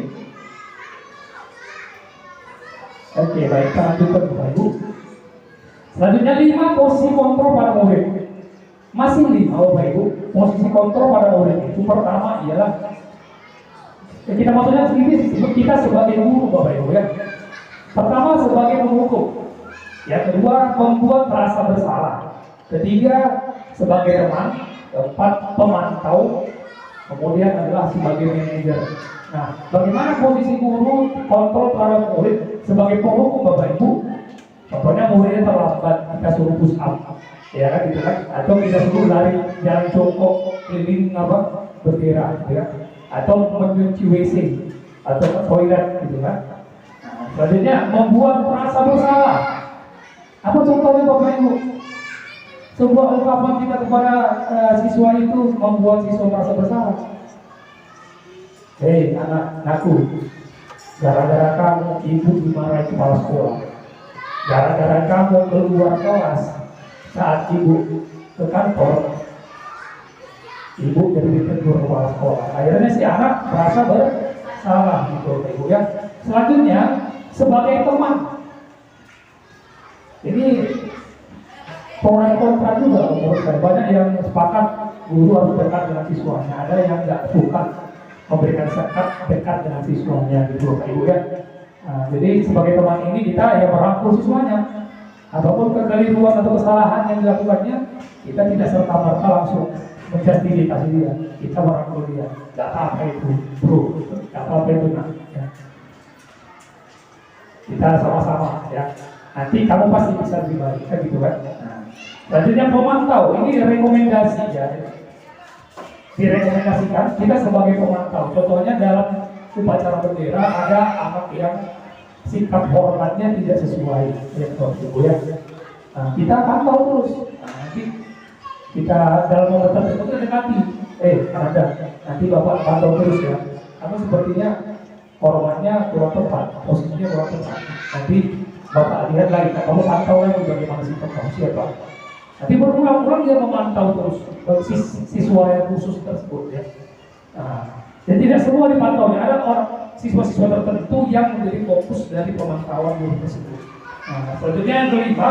Speaker 3: Oke, baik, kita lanjutkan Bapak Ibu. Selanjutnya 5 posisi kontrol pada murid. Masih 5 Bapak Ibu posisi kontrol pada murid. Itu pertama ialah kita maksudnya ini kita sebagai guru Bapak Ibu ya. Pertama sebagai penghukum. Yang kedua membuat rasa bersalah. Ketiga sebagai teman. Keempat pemantau. Kemudian adalah sebagai manajer. Nah, bagaimana posisi guru kontrol terhadap murid sebagai penghukum Bapak Ibu? Contohnya muridnya terlambat, kita suruh push up, ya kan gitu kan? Atau kita suruh lari jalan jongkok keliling bergerak, gitu ya? Atau menyuci WC atau ke toilet, gitu kan? Nah, selanjutnya membuat merasa bersalah. Apa contohnya Bapak Ibu? Sebuah ungkapan kita kepada siswa itu membuat siswa merasa bersalah. Hei anakku, gara-gara kamu ibu dimarahi kepala sekolah. Gara-gara kamu keluar kelas saat ibu ke kantor, ibu jadi ditegur kepala sekolah. Akhirnya si anak merasa bersalah gitu Ibu ya. Selanjutnya sebagai teman. Ini pro dan kontra juga menurut saya. Banyak yang sepakat guru harus dekat dengan siswanya. Ada yang nggak suka memberikan sekat dekat dengan siswanya gitu Ibu ya. Nah, jadi sebagai teman ini kita ya merangkul siswanya. Apapun kekeliruan atau kesalahan yang dilakukannya, kita tidak serta-merta langsung menjustifikasi dia. Kita merangkul dia. Gak apa-apa itu, bro. Gak apa-apa itu, nak. Ya. Kita sama-sama, ya. Nanti kamu pasti bisa lebih baik, kan gitu kan? Nah, selanjutnya pemantau. Ini rekomendasi ya. Direkomendasikan kita sebagai pemantau. Contohnya dalam upacara bendera ada anak yang sikap hormatnya tidak sesuai ya Ibu ya. Nah, kita pantau terus. Nah, nanti kita dalam momen tertentu kita dekati. Ada. Nanti Bapak pantau terus ya. Kamu sepertinya hormatnya kurang tepat, posisinya kurang tepat. Nanti Bapak lihat lagi. Kamu pantau lagi bagaimana sikap kamu siapa. Nanti berulang-ulang dia memantau terus siswa yang khusus tersebut ya. Nah, dan tidak semua dipantau. Ada orang siswa-siswa tertentu yang menjadi fokus dari pemantauan guru tersebut. Nah, selanjutnya yang kelima,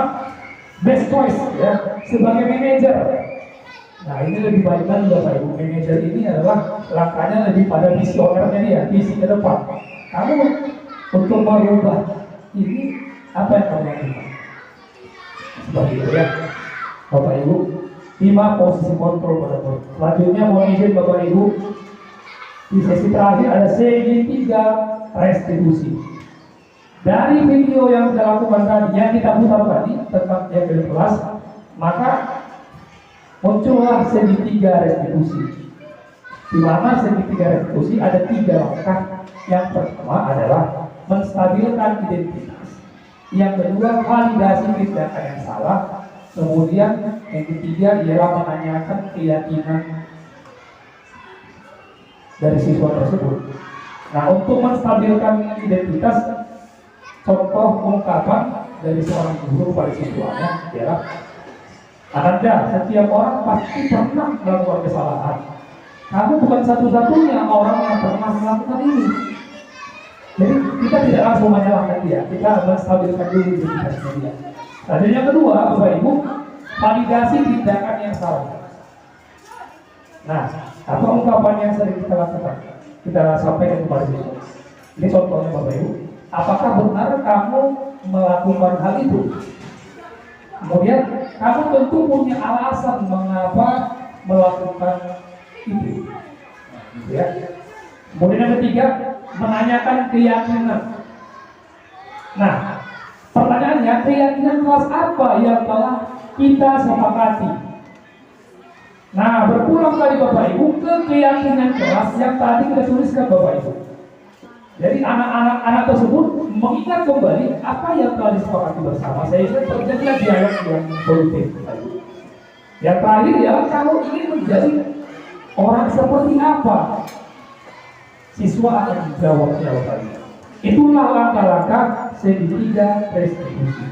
Speaker 3: best choice ya sebagai manajer. Nah, ini lebih baik kan Bapak Ibu. Manajer ini adalah langkahnya lebih pada visionernya dia, visi ke depan. Kamu untuk merubah ini apa yang kamu lakukan? Seperti itu ya, Bapak Ibu. 5 posisi kontrol pada guru. Selanjutnya mohon izin Bapak Ibu. Di sesi terakhir ada CG3 restitusi. Dari video yang kita lakukan tadi, yang kita putar tadi tentang yang kelas, maka muncullah CG3 restitusi. Di mana CG3 restitusi ada 3 langkah. Yang pertama adalah menstabilkan identitas. Yang kedua validasi tindakan yang salah. Kemudian yang ketiga ialah menanyakan keyakinan dari siswa tersebut. Nah, untuk menstabilkan identitas, contoh ungkapan dari seorang guru pada siswanya ialah, Ananda, setiap orang pasti pernah melakukan kesalahan. Kamu bukan satu-satunya orang yang pernah melakukan ini. Jadi kita tidak langsung menyalahkan dia, kita menstabilkan dulu identitasnya dia. Dan yang kedua, Bapak Ibu, validasi tindakan yang salah. Nah, apa ungkapan yang sering kita lakukan? Kita sampaikan kepada siswa. Ini contohnya Bapak Ibu. Apakah benar kamu melakukan hal itu? Kemudian kamu tentu punya alasan mengapa melakukan itu. Ya. Kemudian yang ketiga, menanyakan keyakinan. Nah, pertanyaannya, keyakinan kelas apa yang telah kita sepakati? Nah, berpulang tadi Bapak Ibu ke keyakinan kelas yang tadi kita tuliskan Bapak Ibu. Jadi anak-anak tersebut mengingat kembali apa yang telah disepakati bersama, sehingga terjadilah dialog yang politik. Yang terakhir ya, kalau ingin menjadi orang seperti apa, siswa akan menjawab tadi. Itulah langkah-langkah segitiga restitusi.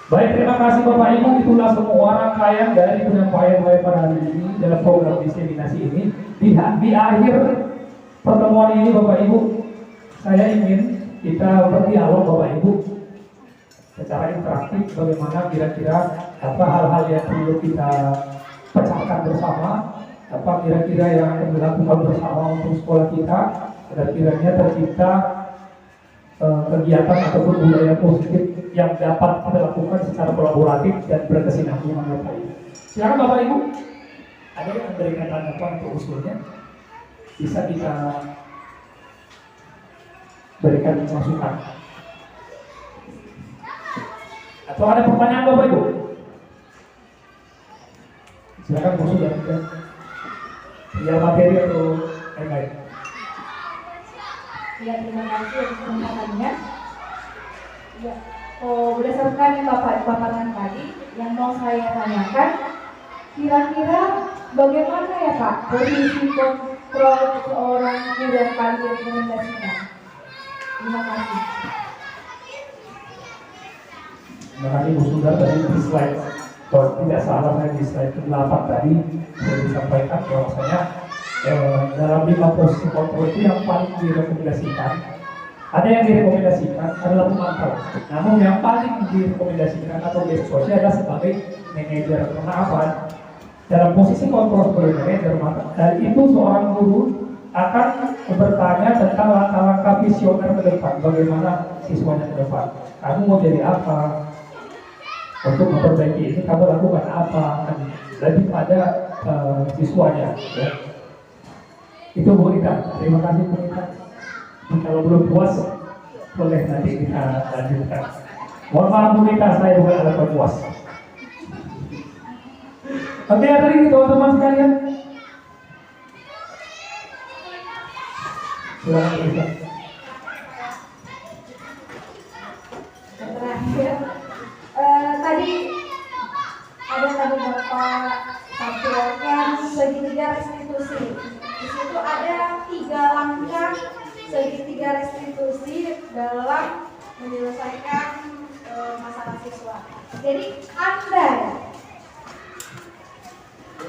Speaker 3: Baik, terima kasih Bapak Ibu. Itulah semua rangkaian dari penyampaian saya pada hari ini dalam program diseminasi ini. Di akhir pertemuan ini Bapak Ibu, saya ingin kita berdialog Bapak Ibu secara interaktif bagaimana kira-kira apa hal-hal yang perlu kita pecahkan bersama, apa kira-kira yang akan dilakukan bersama untuk sekolah kita agar kiranya tercipta kegiatan ataupun budaya positif yang dapat kita lakukan secara kolaboratif dan berkesinambungan Bapak Ibu. Silakan Bapak Ibu, ada yang memberikan tanggapan untuk usulnya, bisa kita berikan masukan. Atau ada pertanyaan Bapak Ibu? Silakan usul dan tinggal materi atau lain-lain.
Speaker 5: Ya, terima kasih atas kesempatannya. Ya, berdasarkan yang Bapak paparan tadi, yang mau saya tanyakan, kira-kira bagaimana ya Pak posisi kontrol seorang guru yang paling direkomendasikan? Terima kasih.
Speaker 3: Terima kasih Bu Sundar. Tadi di slide, kalau tidak salah saya di slide ke-8 tadi sudah disampaikan bahwasanya dalam 5 posisi kontrol itu yang paling direkomendasikan, ada yang direkomendasikan adalah pemantau. Namun yang paling direkomendasikan atau beasiswa adalah sebagai manajer. Karena apa? Dalam posisi kontrol sebagai manajer, maka itu seorang guru akan bertanya tentang langkah-langkah visioner ke depan, bagaimana siswanya ke depan. Kamu mau jadi apa? Untuk memperbaiki ini kamu lakukan apa? Lebih pada siswanya. Ya. Itu Bu Rita. Terima kasih Bu Rita. Kalau belum puas, boleh nanti kita lanjutkan. Mohon maaf Bu Rita, saya bukan alat puas. Oke, hari ini teman-teman sekalian. Silakan Bu Rita.
Speaker 5: Terakhir, tadi ada Bapak tampilkan segitiga restitusi. Di situ ada 3 langkah segitiga restitusi dalam menyelesaikan masalah siswa. Jadi Anda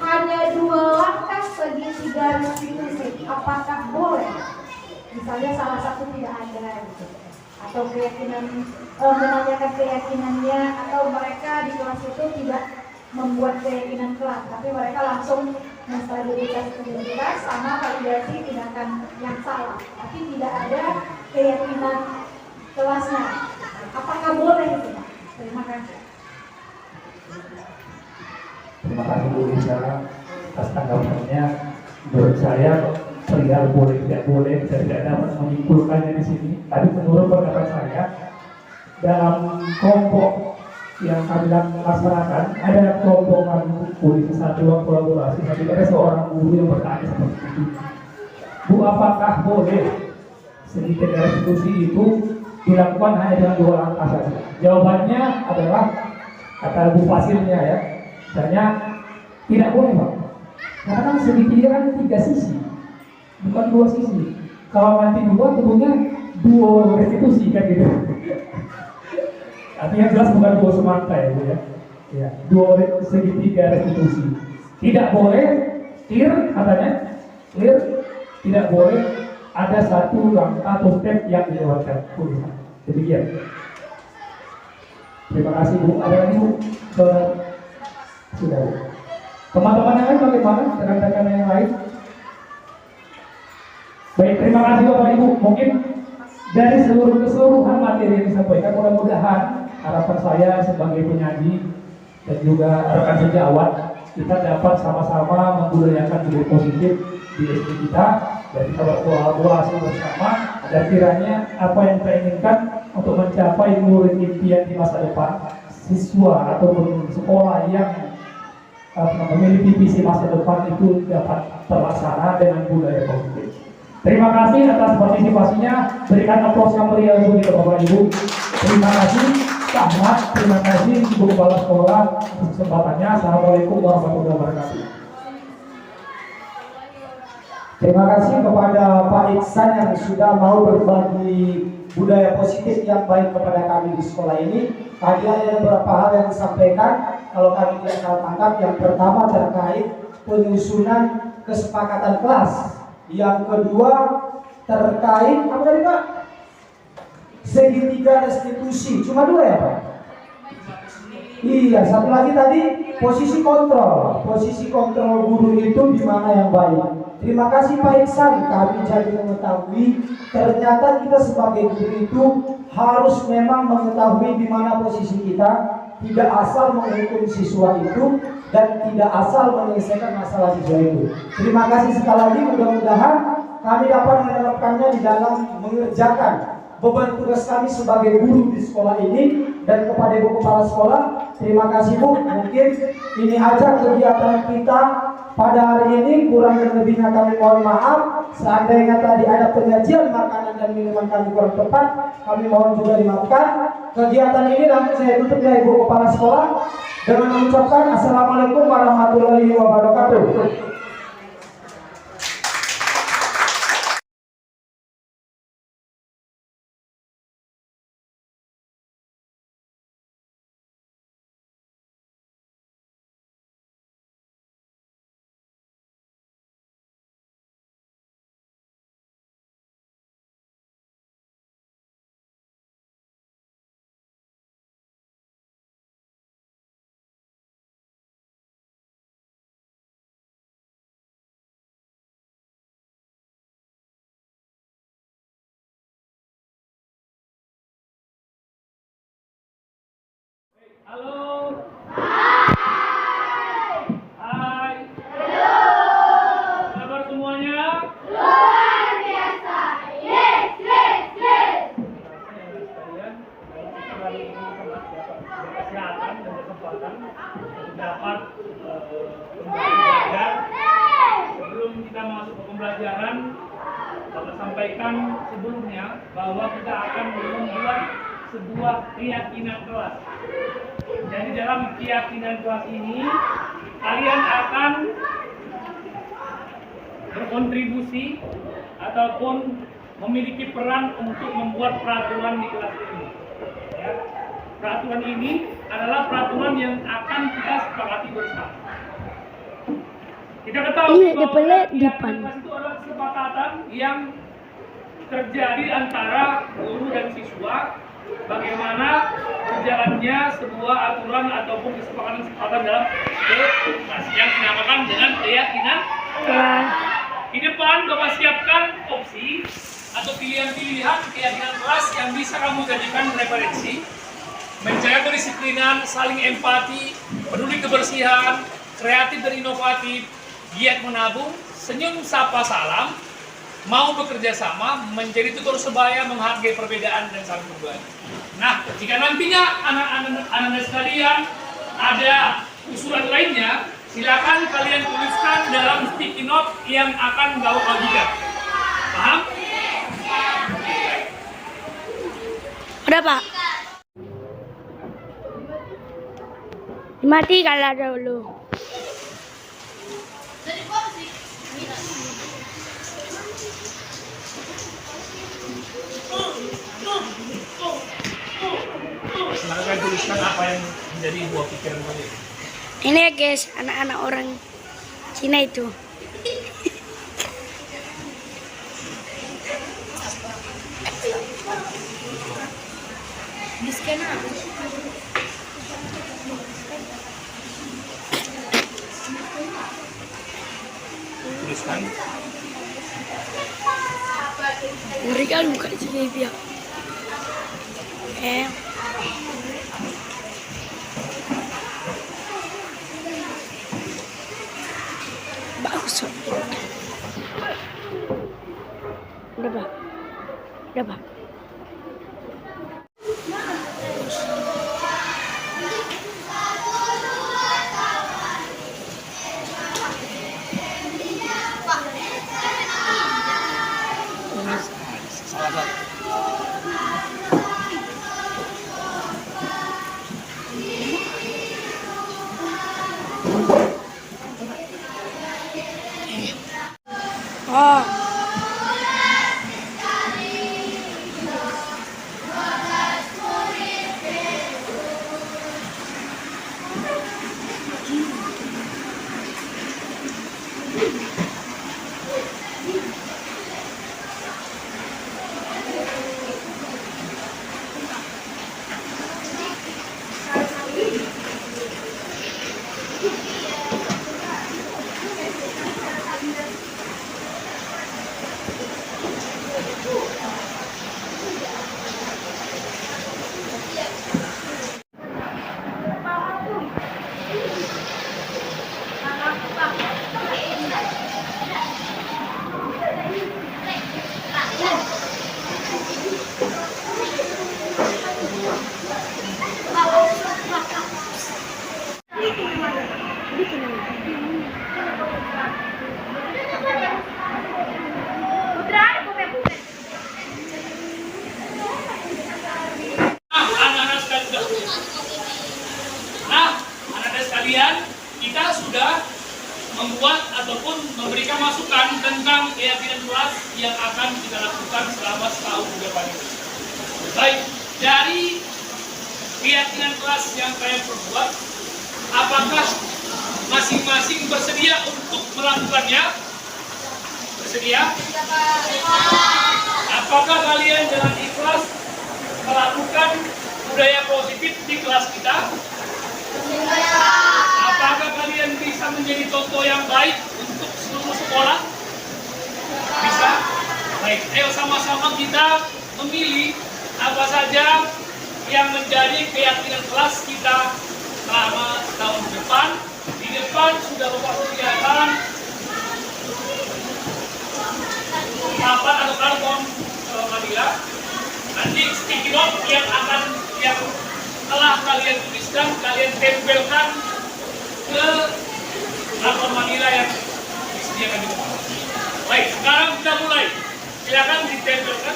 Speaker 5: hanya 2 langkah segitiga restitusi. Apakah boleh? Misalnya salah satu tidak ada gitu. Atau keyakinan menanyakan keyakinannya, atau mereka di kelas itu tidak membuat keyakinan kelas, tapi mereka langsung menstabilitas sama validasi tindakan yang salah, tapi tidak ada keyakinan kelasnya. Apakah boleh itu? Terima kasih.
Speaker 3: Terima kasih Bu Rita atas tanggapannya. Menurut saya perihal boleh tidak boleh, saya tidak dapat menyimpulkannya di sini. Tapi menurut pendapat saya, dalam kelompok yang kami laksanakan, ada kelompok kami polisi satu yang kolaborasi. Tapi ada seorang guru yang bertanya seperti itu, Bu, apakah boleh segitiga restitusi itu dilakukan hanya dengan 2 langkah saja? Jawabannya adalah, kata Bu Fasilnya ya, misalnya tidak boleh Pak, karena kan segitiga kan 3 sisi, bukan 2 sisi. Kalau nanti 2 tentunya 2 restitusi kan gitu. Artinya jelas bukan 2 semangka ya Bu ya. Ya, 2 segitiga restitusi. Tidak boleh clear katanya, clear, tidak boleh ada 1 langkah atau step yang dilewatkan. Demikian. Terima kasih Bu. Ada lagi Bu? Sudah Bu. Teman-teman yang lain bagaimana? Rekan-rekan yang lain? Baik, terima kasih Bapak Ibu. Mungkin dari keseluruhan materi yang disampaikan, mudah-mudahan harapan saya sebagai penyaji dan juga rekan sejawat, kita dapat sama-sama membudayakan budaya positif di SD kita, dan kita berkolaborasi bersama agar kiranya apa yang kita inginkan untuk mencapai murid impian di masa depan, siswa ataupun sekolah yang memiliki visi masa depan itu dapat terlaksana dengan budaya positif. Terima kasih atas partisipasinya. Berikan aplaus yang meriah untuk kita Bapak Ibu. Terima kasih Ahmad, terima kasih Ibu Kepala Sekolah atas kesempatannya. Assalamualaikum warahmatullahi wabarakatuh.
Speaker 1: Terima kasih kepada Pak Iksan yang sudah mau berbagi budaya positif yang baik kepada kami di sekolah ini. Tadi ada beberapa hal yang disampaikan, kalau kami tidak salah tangkap. Yang pertama terkait penyusunan kesepakatan kelas. Yang kedua terkait apa tadi Pak? Segitiga restitusi. Cuma dua ya Pak? Iya, satu lagi tadi posisi kontrol. Posisi kontrol guru itu di mana yang baik. Terima kasih Pak Iksan, kami jadi mengetahui ternyata kita sebagai guru itu harus memang mengetahui di mana posisi kita, tidak asal menghukum siswa itu dan tidak asal menyelesaikan masalah siswa itu. Terima kasih sekali lagi, mudah-mudahan kami dapat menerapkannya di dalam mengerjakan beban tugas kami sebagai guru di sekolah ini. Dan kepada Ibu Kepala Sekolah, terima kasih Bu. Mungkin ini aja kegiatan kita pada hari ini, kurang dan lebihnya kami mohon maaf. Seandainya tadi ada penyajian makanan dan minuman kami kurang tepat, kami mohon juga dimaafkan. Kegiatan ini langsung saya tutup ya Ibu Kepala Sekolah dengan mengucapkan Assalamualaikum warahmatullahi wabarakatuh.
Speaker 3: Halo. Hai. Halo. Kabar semuanya?
Speaker 5: Luar biasa. Yes, yes, yes.
Speaker 3: Sekalian, kita hari ini berkesehatan dan kesempatan untuk dapat kembali belajar. Sebelum kita masuk ke pembelajaran, saya sampaikan sebelumnya bahwa kita akan membuat sebuah keyakinan kelas. Jadi dalam keyakinan kelas ini kalian akan berkontribusi ataupun memiliki peran untuk membuat peraturan di kelas ini. Ya. Peraturan ini adalah peraturan yang akan kita sepakati bersama. Kita ketahui bahwa keyakinan kelas itu adalah kesepakatan yang terjadi antara guru dan siswa, bagaimana berjalannya sebuah aturan ataupun kesepakatan dalam kelas yang dinamakan dengan keyakinan kelas. Di depan Bapak siapkan opsi atau pilihan-pilihan keyakinan kelas yang bisa kamu jadikan referensi: menjaga kedisiplinan, saling empati, peduli kebersihan, kreatif dan inovatif, giat menabung, senyum sapa salam, mau bekerja sama, menjadi tutor sebaya, menghargai perbedaan dan saling berbagi. Nah, jika nantinya anak-anak sekalian ada usulan lainnya, silakan kalian tuliskan dalam sticky note yang akan Bapak bagikan. Paham?
Speaker 4: Udah Pak. Mati kalau dulu.
Speaker 3: Silakan tuliskan apa yang menjadi buah pikiran kalian.
Speaker 4: Ini ya guys, anak-anak orang Cina itu.
Speaker 5: Di scan
Speaker 3: Tuliskan.
Speaker 4: Mereka buka di sini biar. Bagus. Udah Pak. Udah Pak. Oh.
Speaker 6: kemudian kita sudah membuat ataupun memberikan masukan tentang keyakinan kelas yang akan kita lakukan selama setahun ke depan ini. Baik, dari keyakinan kelas yang kalian perbuat, apakah masing-masing bersedia untuk melakukannya? Bersedia? Apakah kalian dengan ikhlas melakukan budaya positif di kelas kita? Apakah kalian bisa menjadi contoh yang baik untuk seluruh sekolah? Bisa? Baik, ayo sama-sama kita memilih apa saja yang menjadi keyakinan kelas kita selama tahun depan. Di depan sudah Bapak sediakan papan atau karton Madila. Nanti sticky note yang telah kalian tuliskan, kalian tempelkan ke karton Manila yang disediakan di depan. Baik, sekarang kita mulai. Silakan ditempelkan.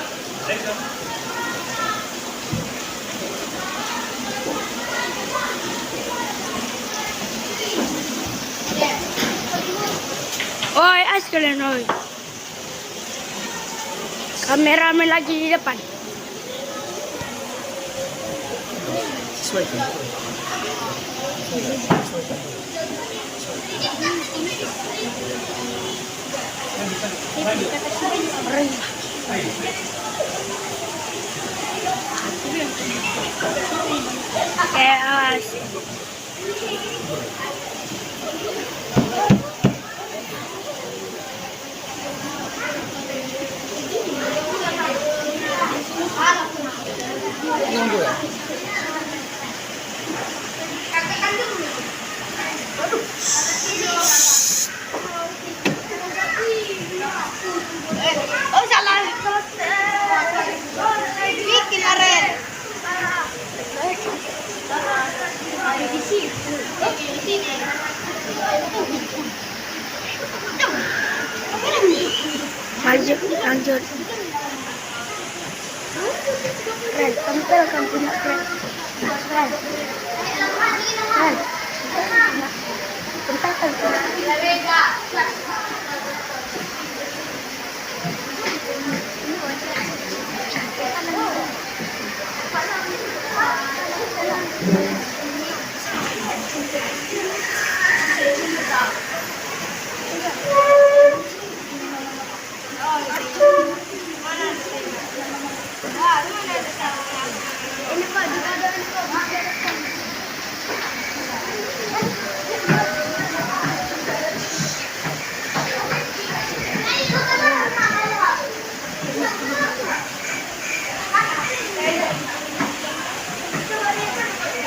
Speaker 7: Oi, as kalian oi. Kameramen lagi di depan. Oke, awas. Oh salah. Bikin aren. Di sini. Maju, lanjut. Ren, kamu kan punya friend. Ren. Bentar kan.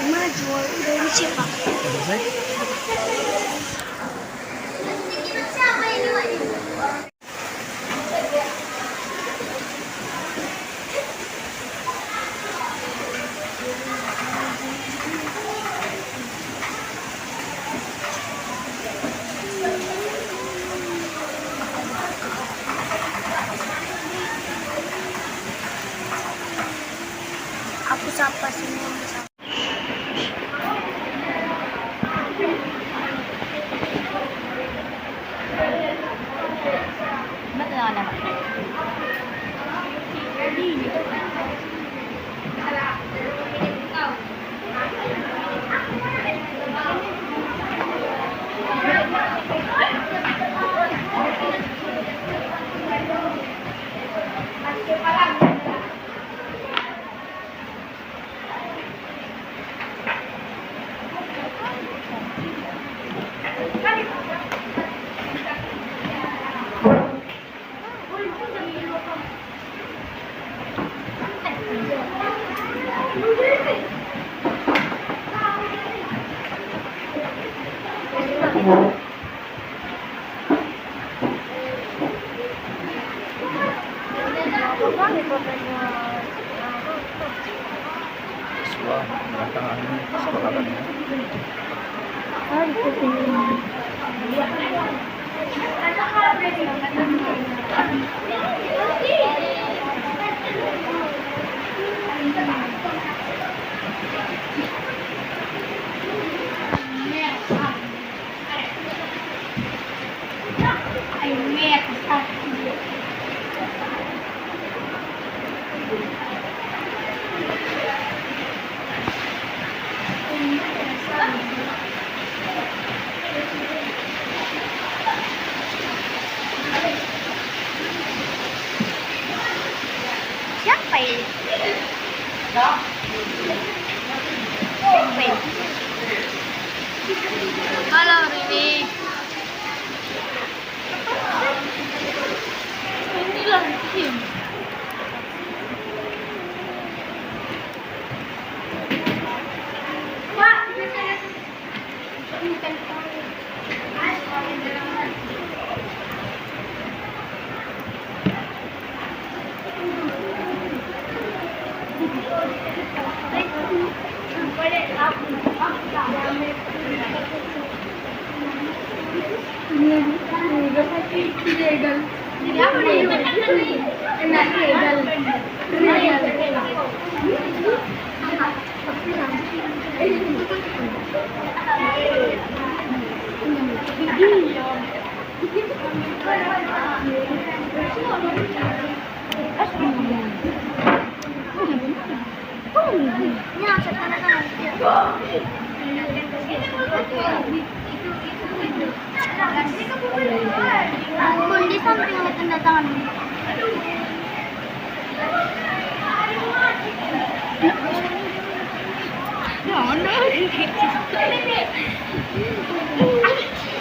Speaker 7: Maju, dari siapa? Aku sapa semua. Halo Rini. Inilah tim. Pak, ilegal. Jadi apa nih? Enak ilegal. Di samping tanda tangan.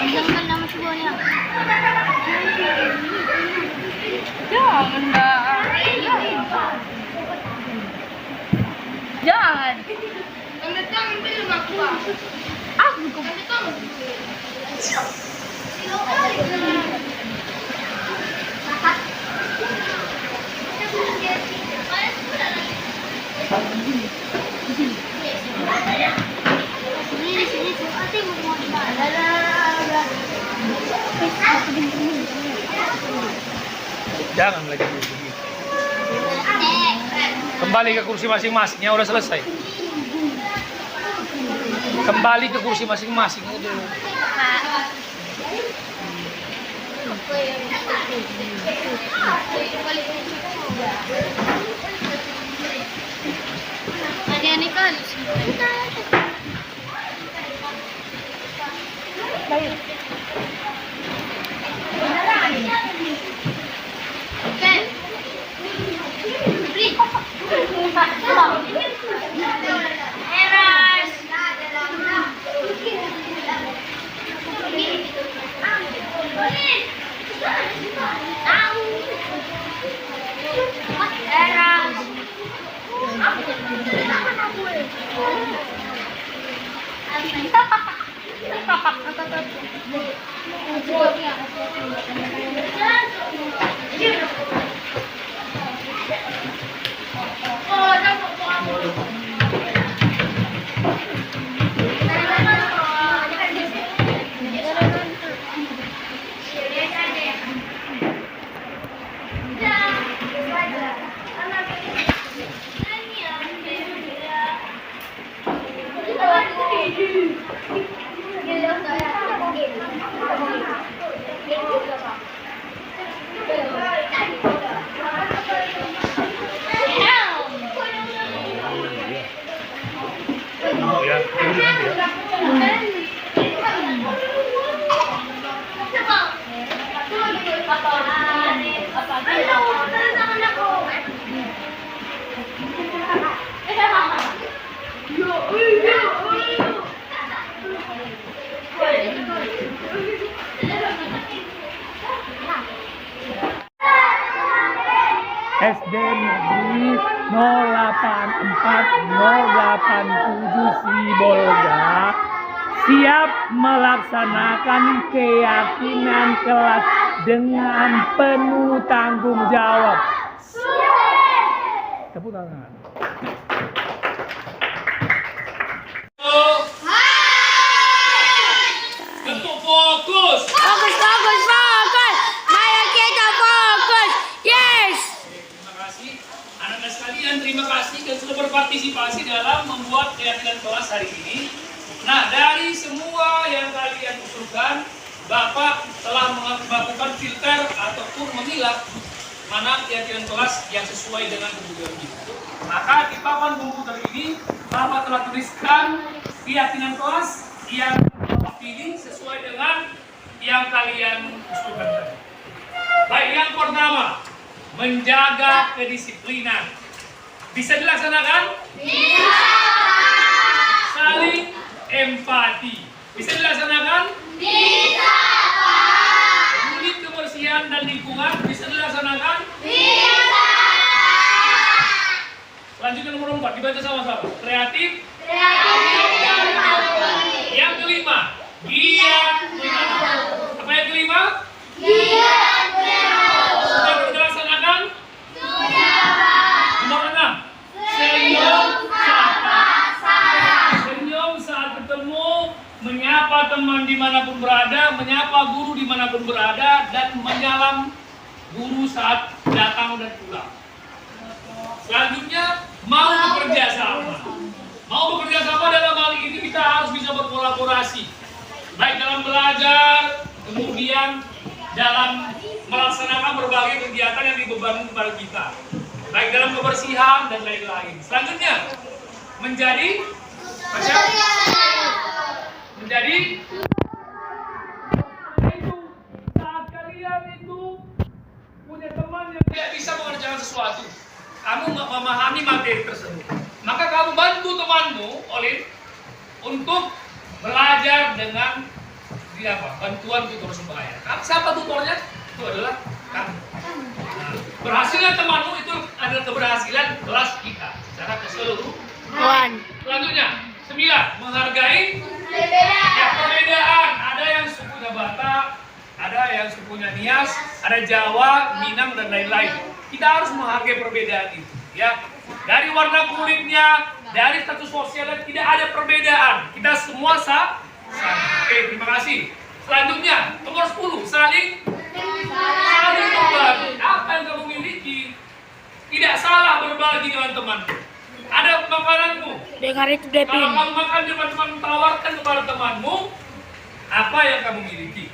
Speaker 7: Jangan nama semuanya. Jangan dah. Jangan. Tanda tangan belum aku. Aku tanda tangan.
Speaker 6: Jangan lagi begini. Kembali ke kursi masing-masingnya, udah selesai. Kembali ke kursi masing-masing udah. Ada yang nikah. Baik. Oke. Beri. Eras.
Speaker 3: SD Negeri 084-087 Sibolga siap melaksanakan keyakinan kelas dengan penuh tanggung jawab. Tepuk tangan.
Speaker 6: Bentuk fokus.
Speaker 7: Fokus. Mari kita fokus. Yes.
Speaker 6: Terima kasih anak-anak sekalian, terima kasih dan sudah berpartisipasi dalam membuat keyakinan kelas hari ini. Nah, dari semua yang kalian usulkan, Bapak telah melakukan filter ataupun memilah mana keyakinan kelas yang sesuai dengan kebutuhan kita. Maka di papan komputer ini, Bapak telah tuliskan keyakinan kelas yang Bapak pilih sesuai dengan yang kalian usulkan tadi. Baik, yang pertama, menjaga kedisiplinan. Bisa dilaksanakan? Bisa. Saling empati. Bisa dilaksanakan? Bisa, Pak. Unit kebersihan dan lingkungan bisa dilaksanakan? Bisa. Selanjutnya nomor 4, dibaca sama-sama. Kreatif. Yang kelima, giat menanam. Apa yang kelima? Sudah dilaksanakan? Nomor 6, senyum saat bertemu, menyapa teman dimanapun berada, menyapa guru dimanapun berada, dan menyalam guru saat datang dan pulang. Selanjutnya, mau bekerja sama. Mau bekerja sama dalam hal ini kita harus bisa berkolaborasi, baik dalam belajar, kemudian dalam melaksanakan berbagai kegiatan yang dibebankan kepada kita, baik dalam kebersihan dan lain-lain. Selanjutnya, menjadi saat kalian itu punya teman yang tidak bisa mengerjakan sesuatu, kamu nggak memahami materi tersebut, maka kamu bantu temanmu, Olin, untuk belajar dengan bantuan tutor sebaya. Siapa tutornya? Itu adalah kamu. Nah, berhasilnya temanmu itu adalah keberhasilan kelas kita secara keseluruhan. Selanjutnya, 9, menghargai perbedaan. Ada yang sukunya Batak, ada yang sukunya Nias, ada Jawa, Minang, dan lain-lain. Kita harus menghargai perbedaan itu, ya. Dari warna kulitnya, dari status sosialnya, tidak ada perbedaan. Kita semua sama. Oke, terima kasih. Selanjutnya, nomor 10, saling berbagi. Apa yang kamu miliki, tidak salah berbagi dengan teman. Ada makananmu. Kalau kamu makan, teman-teman tawarkan kepada temanmu apa yang kamu miliki.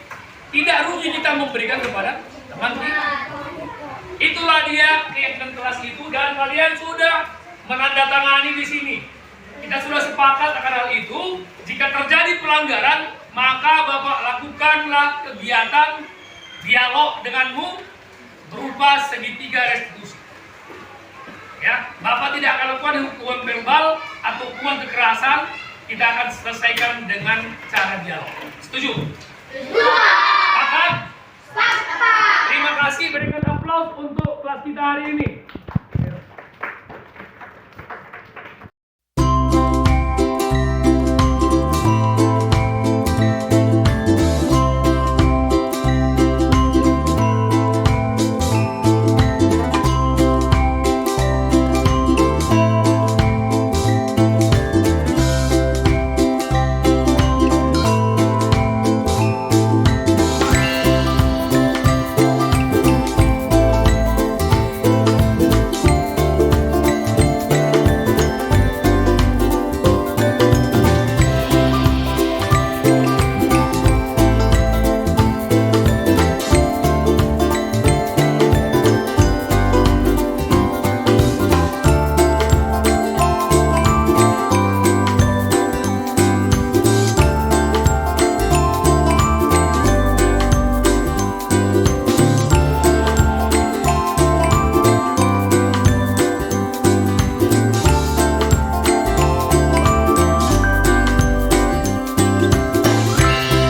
Speaker 6: Tidak rugi kita memberikan kepada teman kita. Itulah dia keyakinan kelas itu, dan kalian sudah menandatangani di sini. Kita sudah sepakat akan hal itu. Jika terjadi pelanggaran, maka Bapak lakukanlah kegiatan dialog denganmu berupa segitiga restitusi. Ya, Bapak tidak akan lakukan hukuman verbal atau hukuman kekerasan. Kita akan selesaikan dengan cara dialog. Setuju? Sepakat? Terima kasih, berikan aplaus untuk kelas kita hari ini.